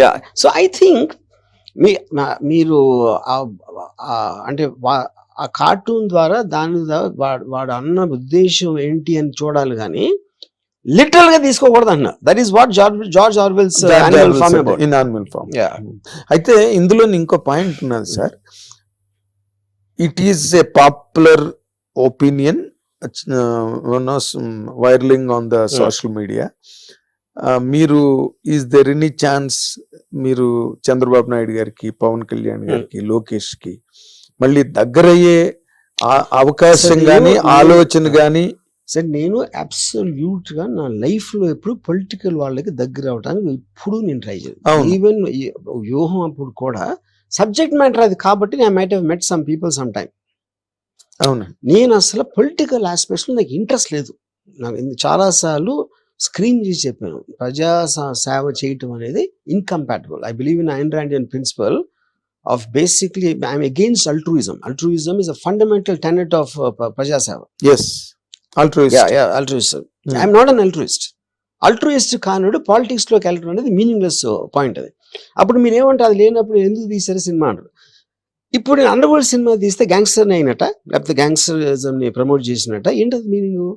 యా సో ఐ థింక్ మీరు అంటే ఆ కార్టూన్ ద్వారా దాని వాడు అన్న ఉద్దేశం ఏంటి అని చూడాలి కానీ లిటరల్ గా తీసుకోకూడదు అన్న. That is what George Orwell's Animal Farm. అయితే ఇందులో ఇంకో పాయింట్ ఉన్నది sir, it is a popular opinion viraling on the social media. మీరు ఈజ్ దెర్ ఎనీ ఛాన్స్ మీరు చంద్రబాబు నాయుడు గారికి, పవన్ కళ్యాణ్ గారికి, లోకేష్ కి మళ్ళీ దగ్గరయ్యే అవకాశం గాని ఆలోచన గాని? సార్ నేను అబ్సల్యూట్ గా నా లైఫ్ లో ఎప్పుడు పొలిటికల్ వాళ్ళకి దగ్గర అవడానికి ఎప్పుడు నేను ట్రై చేయను. ఈవెన్ వ్యూహం అప్పుడు కూడా సబ్జెక్ట్ మ్యాటర్ అది కాబట్టి I might have met some people some time. అవును, నేను అసలు పొలిటికల్ ఆస్పెక్ట్స్ లో నాకు ఇంట్రెస్ట్ లేదు. నాకు చాలా సార్లు స్క్రీన్ చేసి చెప్పాను, ప్రజా సేవ చేయటం అనేది incompatible. I believe in Ayn Randian principle of basically I'm against altruism. Altruism is a fundamental tenet of Praja Seva. Yes, altruist. Yeah, altruism. I'm not an altruist. Altruist కానుడు పాలిటిక్స్ లోకి వెళ్ళడం అనేది మీనింగ్లెస్ పాయింట్. అది అప్పుడు మీరు ఏమంటే అది లేనప్పుడు ఎందుకు తీసారు సినిమా అంటారు. ఇప్పుడు నేను అండర్ వరల్డ్ సినిమా తీస్తే గ్యాంగ్స్టర్ అయినట్ట లేకపోతే గ్యాంగ్స్టరిజం ని ప్రమోట్ చేసినట్ట ఏంటది మీనింగ్?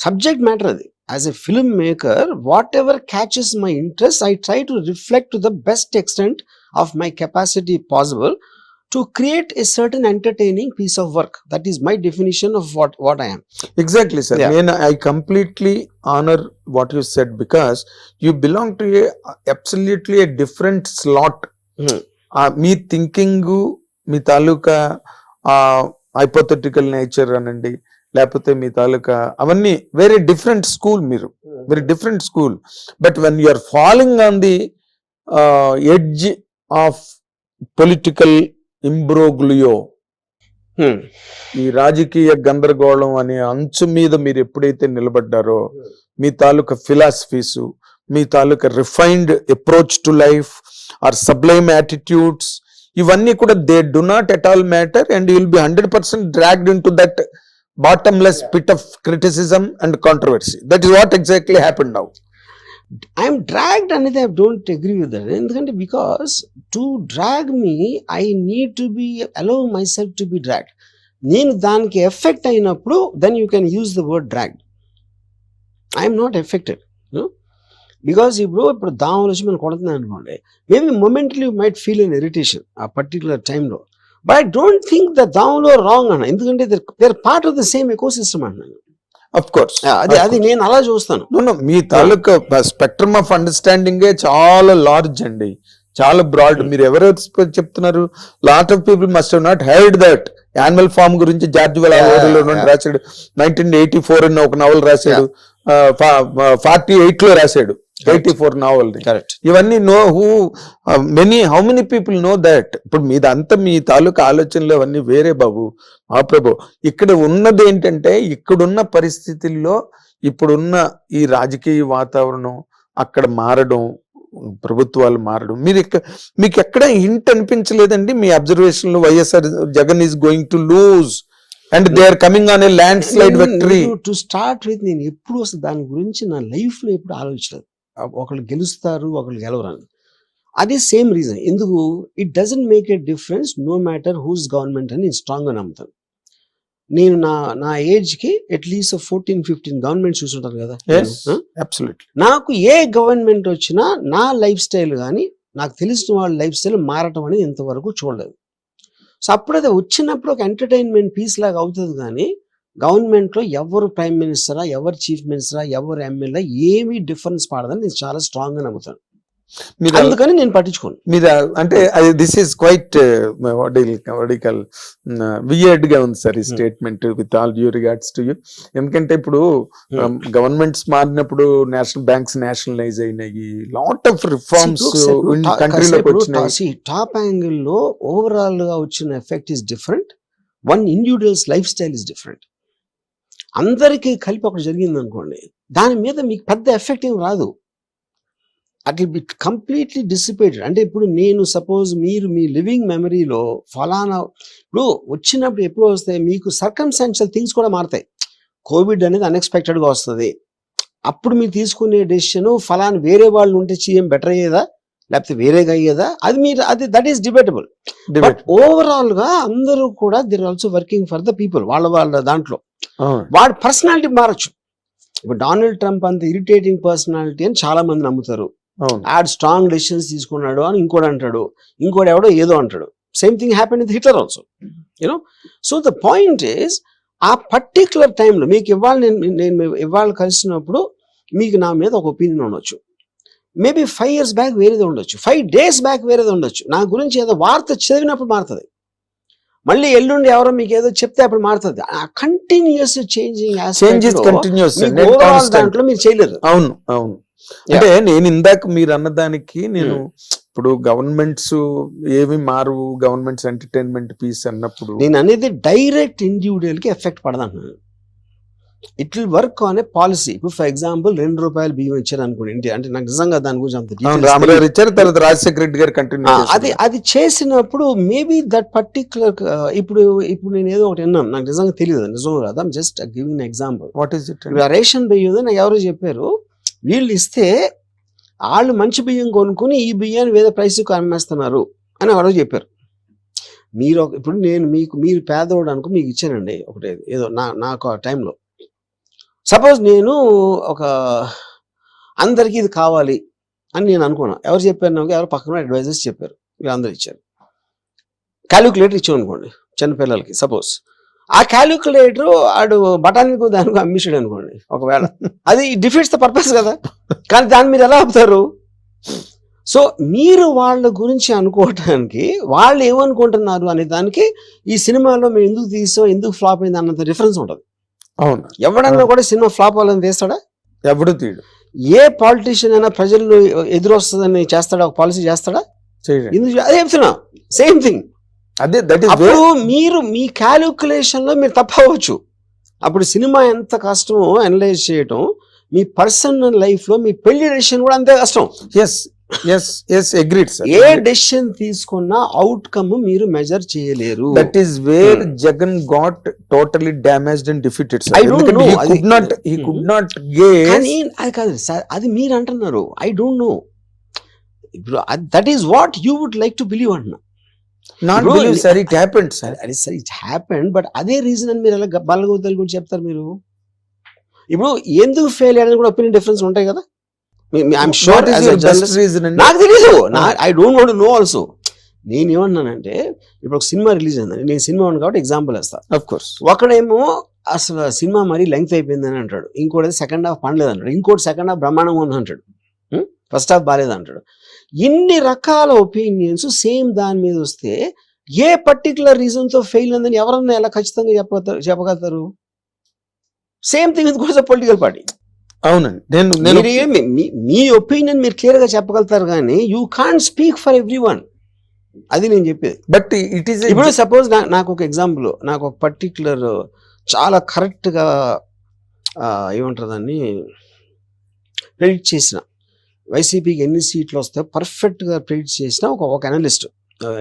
సబ్జెక్ట్ మ్యాటర్ అది. As a filmmaker, whatever catches my interest, I try to reflect to the best extent of my capacity possible to create a certain entertaining piece of work. That is my definition of what I am. Exactly, sir. I completely honor what you said because you belong to absolutely a different slot. Me thinking, me taluka hypothetical nature anandi. లేకపోతే మీ తాలూకా అవన్నీ very different school, మీరు very different school. But when you are following on the edge of political imbroglio, ఈ రాజకీయ గందరగోళం అనే అంచు మీద మీరు ఎప్పుడైతే నిలబడ్డారో మీ తాలూకా ఫిలాసఫీస్, మీ తాలూకా refined approach to life or sublime attitudes, ఇవన్నీ కూడా they do not at all matter and you will be 100% dragged into that bottomless pit of criticism and controversy. That is what exactly happened now. I am dragged and I don't agree with that. Endukante because to drag me I need to be allow myself to be dragged. Nenu daniki effect ayinappudu then you can use the word dragged. I am not affected, no, because ఇప్పుడు దావలోచి మనం కొడుతున్నాను అనుకోండి, maybe momentally you might feel an irritation a particular time lo. But I don't think that down or wrong అన్న, ఎందుకంటే they're part of the same ecosystem అన్నాను. Of course. అది నేను అలా చూస్తాను. మీ తాలూకా స్పెక్ట్రమ్ ఆఫ్ అండర్స్టాండింగ్ చాలా లార్జ్ అండి, చాలా బ్రాడ్. మీరు ఎవరు చెప్తున్నారు? Lot of people must have not heard that. Animal Farm గురించి జార్జ్ వెలాలో రాశాడు, 1984 అన్న ఒక నవల్ రాశాడు, 48 లో రాశాడు, 84 నావల్. ఇవన్నీ how many people know that? ఇప్పుడు మీదంతా మీ తాలూకా ఆలోచనలు అవన్నీ వేరే బాబు, మహాప్రభు. ఇక్కడ ఉన్నది ఏంటంటే ఇక్కడున్న పరిస్థితుల్లో ఇప్పుడున్న ఈ రాజకీయ వాతావరణం అక్కడ మారడం, ప్రభుత్వాలు మారడం మీకు ఎక్కడ హింట్ అనిపించలేదండి మీ అబ్జర్వేషన్ లో YSR Jagan is going to lose and they are coming on a landslide victory? To start with నేను ఎప్పుడు అసలు దాని గురించి నా లైఫ్ లో ఎప్పుడు ఆలోచించలేదు. ఒకళ్ళు గెలుస్తారు ఒకళ్ళు గెలవరని. అదే సేమ్ రీజన్. ఎందుకు? It doesn't make a difference no matter whose government అని నేను స్ట్రాంగ్ గా నమ్ముతాను. నేను నా ఏజ్ కి అట్లీస్ట్ 14-15 గవర్నమెంట్ చూసుంటాను కదా. నాకు ఏ గవర్నమెంట్ వచ్చినా నా లైఫ్ స్టైల్ కానీ నాకు తెలిసిన వాళ్ళ లైఫ్ స్టైల్ మారటం అనేది ఇంతవరకు చూడలేదు. సో అప్పుడైతే వచ్చినప్పుడు ఒక ఎంటర్టైన్మెంట్ పీస్ లాగా అవుతుంది కానీ గవర్నమెంట్ లో ఎవరు ప్రైమ్ మినిస్టరా, ఎవరు చీఫ్ మినిస్టరా, ఎవరు ఎమ్మెల్యే ఏమీ డిఫరెన్స్ పడదని నేను చాలా స్ట్రాంగ్ గా నమ్ముతాను. అందుకని నేను పట్టించుకోను. మీరు అంటే దిస్ ఈస్ క్వైట్ వియర్డ్ గా ఉంది సార్ ఈ statement with all due regards to you. ఎందుకంటే ఇప్పుడు గవర్నమెంట్స్ మారినప్పుడు నేషనల్ బ్యాంక్స్ నేషనలైజ్ అయినాయి, లాట్ ఆఫ్ రిఫార్మ్స్ కంట్రీలోకి వచ్చినాయి. టాప్ యాంగిల్ లో ఓవరాల్ గా వచ్చిన effect is different. One individuals life style is different. అందరికీ కలిపి ఒకటి జరిగింది అనుకోండి, దాని మీద మీకు పెద్ద ఎఫెక్ట్ ఏం రాదు. అది కంప్లీట్లీ డిసిపేటెడ్. అంటే ఇప్పుడు నేను సపోజ్ మీరు మీ లివింగ్ మెమరీలో ఫలానా ఇప్పుడు వచ్చినప్పుడు ఎప్పుడు వస్తాయి మీకు సర్కమ్స్టాన్షియల్ థింగ్స్ కూడా మారుతాయి. కోవిడ్ అనేది అన్ఎక్స్పెక్టెడ్గా వస్తుంది. అప్పుడు మీరు తీసుకునే డెసిషన్ ఫలానా వేరే వాళ్ళు ఉంటే చేయం బెటర్ అయ్యేదా లేకపోతే వేరేగా అయ్యేదా అది మీరు అది that is debatable. But overall గా అందరూ కూడా they're also working for the people. వాళ్ళ దాంట్లో వాడి పర్సనాలిటీ మారచ్చు. ఇప్పుడు డొనాల్డ్ ట్రంప్ అంత ఇరిటేటింగ్ పర్సనాలిటీ అని చాలా మంది నమ్ముతారు. ఆడ్ స్ట్రాంగ్ డెసిషన్స్ తీసుకున్నాడు అని ఇంకోటి అంటాడు, ఇంకోటి ఎవడో ఏదో అంటాడు. Same thing happen with Hitler also, you know. So the point is ఆ పర్టిక్యులర్ టైంలో మీకు నేను ఇవాళ కలిసినప్పుడు మీకు నా మీద ఒక ఒపీనియన్ ఉండొచ్చు. మేబీ 5 years బ్యాక్ వేరేది ఉండొచ్చు, 5 days బ్యాక్ వేరేది ఉండొచ్చు. నా గురించి ఏదో వార్త చదివినప్పుడు మారుతుంది. మళ్ళీ ఎల్లుండి ఎవరో మీకు ఏదో చెప్తే అప్పుడు మారుతుంది. కంటిన్యూస్ చేంజింగ్ దాంట్లో మీరు చేయలేరు. అవును అవును. అంటే నేను ఇందాక మీరు అన్నదానికి నేను ఇప్పుడు గవర్నమెంట్స్ ఏమి మారు, గవర్నమెంట్స్ ఎంటర్టైన్మెంట్ పీస్ అన్నప్పుడు నేను అనేది డైరెక్ట్ ఇండివిజువల్ కి ఎఫెక్ట్ పడదంటున్నాను. It will work on a policy. ఇప్పుడు ఫర్ ఎగ్జాంపుల్ ₹2 బియ్యం ఇచ్చారు అనుకోండి ఇండియా, అంటే నాకు నిజంగా దాని గురించి అంత రామగారు ఇచ్చారు, తర్వాత రాజశేఖర రెడ్డి గారు కంటిన్యూ అది చేసినప్పుడు మేబీ దట్ పర్టిక్యులర్ ఇప్పుడు నేను ఏదో ఒకటి విన్నాను, నాకు నిజంగా తెలియదు నిజం కాదు, just giving example. What is it? Ration బియ్యం నాకు ఎవరో చెప్పారు, వీళ్ళు ఇస్తే వాళ్ళు మంచి బియ్యం కొనుక్కుని ఈ బియ్యాన్ని వేరే ప్రైస్కి అమ్మేస్తున్నారు అని ఎవరో చెప్పారు. మీరు ఇప్పుడు నేను మీరు పేదవాడు అనుకో మీకు ఇచ్చానండి ఒకటి ఏదో నాకు ఆ టైంలో. సపోజ్ నేను ఒక అందరికీ ఇది కావాలి అని నేను అనుకున్నా. ఎవరు చెప్పారు నాకు? ఎవరు పక్కన అడ్వైజర్స్ చెప్పారు, వీళ్ళందరూ ఇచ్చారు. క్యాలిక్యులేటర్ ఇచ్చాం అనుకోండి చిన్నపిల్లలకి. సపోజ్ ఆ క్యాలిక్యులేటర్ ఆడు బఠానీకు దానికి అమ్మిషాడు అనుకోండి ఒకవేళ, అది డిఫీట్స్ ద పర్పస్ కదా. కానీ దాన్ని మీరు ఎలా ఆపుతారు? సో మీరు వాళ్ళ గురించి అనుకోవటానికి వాళ్ళు ఏమనుకుంటున్నారు అనే దానికి ఈ సినిమాలో మేము ఎందుకు తీసాం, ఎందుకు ఫ్లాప్ అయింది అన్నంత డిఫరెన్స్ ఉంటుంది. అవును. ఎవడన్నా కూడా సినిమా ఫ్లాప్ అవ్వాలని తీస్తాడా? ఎవడు తీయడు. ఏ పాలిటీషియన్ అయినా ప్రజలు ఎదురొస్తుందని చేస్తాడా? ఒక పాలసీ చేస్తాడా? ఎందుకు? అదే చెప్తున్నా, సేమ్ థింగ్. అదే అప్పుడు మీరు మీ క్యాలిక్యులేషన్ లో మీరు తప్పవచ్చు. అప్పుడు సినిమా ఎంత కష్టమో అనలైజ్ చేయటం, మీ పర్సనల్ లైఫ్ లో మీ పెళ్లి డెసిషన్ కూడా అంతే కష్టం. ఏ డెసిషన్ తీసుకున్నా అవుట్కమ్ మీరు మెజర్ చేయలేరు. That is where Jagan got totally damaged and defeated. I don't no. He could not get. కానీ అది కాదు సార్, అది మీరు అంటున్నారు. I don't know. ఇప్పుడు that is what you would like to believe అంటున్నా. Not believe, sir, it happened, sir. It happened, but అదే reason అని మీరు ఎలా బలగొద్దలు కూడా చెప్తారు మీరు? ఇప్పుడు ఎందుకు ఫెయిల్ అయ్యారని కూడా ఒపీనియన్ డిఫరెన్స్ ఉంటాయి కదా. ఐఎమ్ షూర్ నాకు తెలియదు, I don't want to know also. నేను ఏమన్నానంటే ఇప్పుడు ఒక సినిమా రిలీజ్ అయిందని, నేను సినిమా ఉంది కాబట్టి ఎగ్జాంపుల్ వేస్తాను. ఆఫ్ కోర్స్ ఒకడేమో అసలు సినిమా మరీ లెంగ్త్ అయిపోయిందని అంటాడు, ఇంకోటి సెకండ్ హాఫ్ పండలేదు అంటాడు, ఇంకోటి సెకండ్ హాఫ్ బ్రహ్మాండంగా ఉంది అంటాడు, ఫస్ట్ హాఫ్ బాగాలేదు అంటాడు. ఇన్ని రకాల ఒపీనియన్స్ సేమ్ దాని మీద వస్తే ఏ పర్టికులర్ రీజన్ తో ఫెయిల్ అయిందని ఎవరన్నా ఎలా ఖచ్చితంగా చెప్పగలుగుతారు? Same thing with goes political party. అవునండి, మీ ఒపీనియన్ మీరు క్లియర్ గా చెప్పగలుగుతారు కానీ you can't speak for every one. అది నేను చెప్పేది. బట్ ఇట్ ఈస్ ఇప్పుడు సపోజ్ నాకు ఒక ఎగ్జాంపుల్, నాకు ఒక పర్టికులర్ చాలా కరెక్ట్ గా ఏమంటారు దాన్ని ప్రెడిక్ట్ చేసిన వైసీపీకి ఎన్ని సీట్లు వస్తాయో పర్ఫెక్ట్ గా ప్రిడిక్ట్ చేసిన ఒక అనలిస్ట్,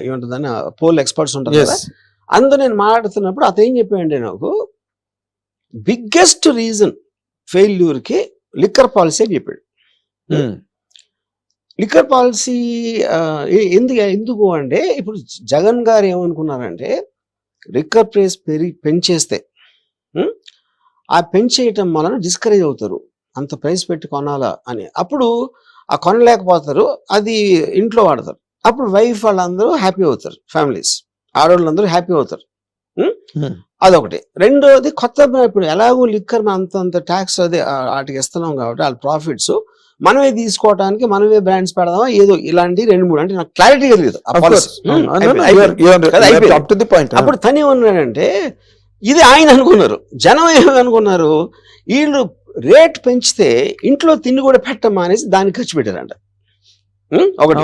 ఏమంటుందని పోల్ ఎక్స్పర్ట్స్ ఉంటారు కదా, అందులో నేను మాట్లాడుతున్నప్పుడు అతను ఏం చెప్పాడంటే, నాకు బిగ్గెస్ట్ రీజన్ ఫెయిల్యూర్కి లిక్కర్ పాలసీ అని చెప్పాడు. లిక్కర్ పాలసీ ఎందుకు అంటే, ఇప్పుడు జగన్ గారు ఏమనుకున్నారంటే లిక్కర్ ప్రైస్ పెంచేస్తే ఆ పెంచేయటం వలన డిస్కరేజ్ అవుతారు, అంత ప్రైస్ పెట్టి కొనాలా అని. అప్పుడు ఆ కొనలేకపోతారు, అది ఇంట్లో వాడతారు. అప్పుడు వైఫ్ వాళ్ళందరూ హ్యాపీ అవుతారు, ఫ్యామిలీస్ ఆడవాళ్ళందరూ హ్యాపీ అవుతారు. అదొకటి. రెండోది, కొత్త ఇప్పుడు ఎలాగో లిక్కర్ అంత ట్యాక్స్ అదే వాటికి ఇస్తున్నాం కాబట్టి వాళ్ళ ప్రాఫిట్స్ మనమే తీసుకోవడానికి మనమే బ్రాండ్స్ పెడదామా ఏదో ఇలాంటి 2-3 అంటే నాకు క్లారిటీ లేదు. అప్పుడు తను ఏమన్నాడంటే, ఇది ఆయన అనుకున్నారు, జనం ఏమనుకున్నారు, వీళ్ళు రేట్ పెంచితే ఇంట్లో తిండి కూడా పెట్టమా అనేసి దానికి ఖర్చు పెట్టారంట. ఒకటి.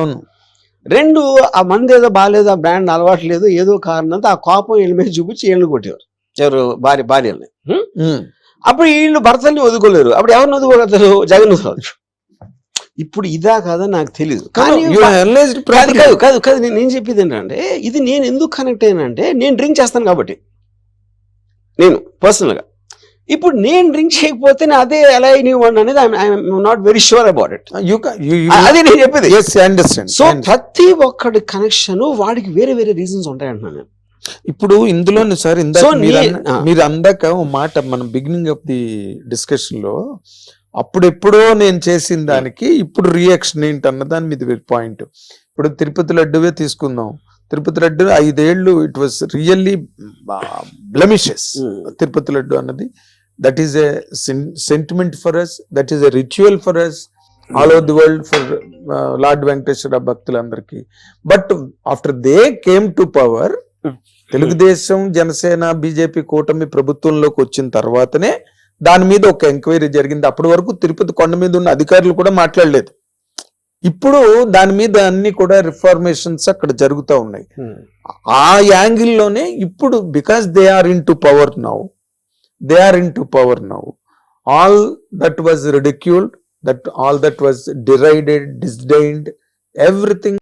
రెండు, ఆ మంది ఏదో బాగాలేదు, ఆ బ్రాండ్ అలవాటు లేదు, ఏదో కారణంతో ఆ కోపం వీళ్ళ మీద చూపించి వీళ్ళని కొట్టేవారు, ఎవరు భార్యల్ని. అప్పుడు వీళ్ళు భర్తల్ని వదుకోలేరు, అప్పుడు ఎవరిని వదుకోగలుగుతారు, జగన్ వదుకోవచ్చు. ఇప్పుడు ఇదా కాదా నాకు తెలియదు, కానీ కాదు కాదు నేను చెప్పేది ఏంటంటే, ఇది నేను ఎందుకు కనెక్ట్ అయ్యానంటే, నేను డ్రింక్ చేస్తాను కాబట్టి, నేను పర్సనల్గా. ఇప్పుడు నేను డ్రింక్ చేయకపోతే అదే ఎలా అయినవ్వండి అనేది I'm not very sure about it. అదే నేను చెప్పేది. సో ప్రతి ఒక్కడి కనెక్షన్ వాడికి వేరే వేరే రీజన్స్ ఉంటాయంటున్నాను నేను. ఇప్పుడు ఇందులోనే సార్ మీరు అందాక ఓ మాట మన బిగినింగ్ ఆఫ్ ది డిస్కషన్ లో, అప్పుడెప్పుడో నేను చేసిన దానికి ఇప్పుడు రియాక్షన్ ఏంటి అన్న దాని మీద పాయింట్. ఇప్పుడు తిరుపతి లడ్డువే తీసుకుందాం. తిరుపతి లడ్డు 5 ఏళ్ళు it was really blemishes. Tirupati laddu అన్నది that is a sentiment for us, that is a ritual for us all over the world, for lord Venkateswara భక్తులందరికీ. But after they came to power, Telugu Desam Janasena BJP కూటమి ప్రభుత్వంలోకి వచ్చిన తర్వాతనే దాని మీద ఒక ఎంక్వైరీ జరిగింది. అప్పటి వరకు తిరుపతి కొండ మీద ఉన్న అధికారులు కూడా మాట్లాడలేదు. ఇప్పుడు దాని మీద అన్ని కూడా రిఫార్మేషన్స్ అక్కడ జరుగుతూ ఉన్నాయి. ఆ యాంగిల్లోనే ఇప్పుడు because they are into power now, all that was ridiculed, that all that was derided, disdained, everything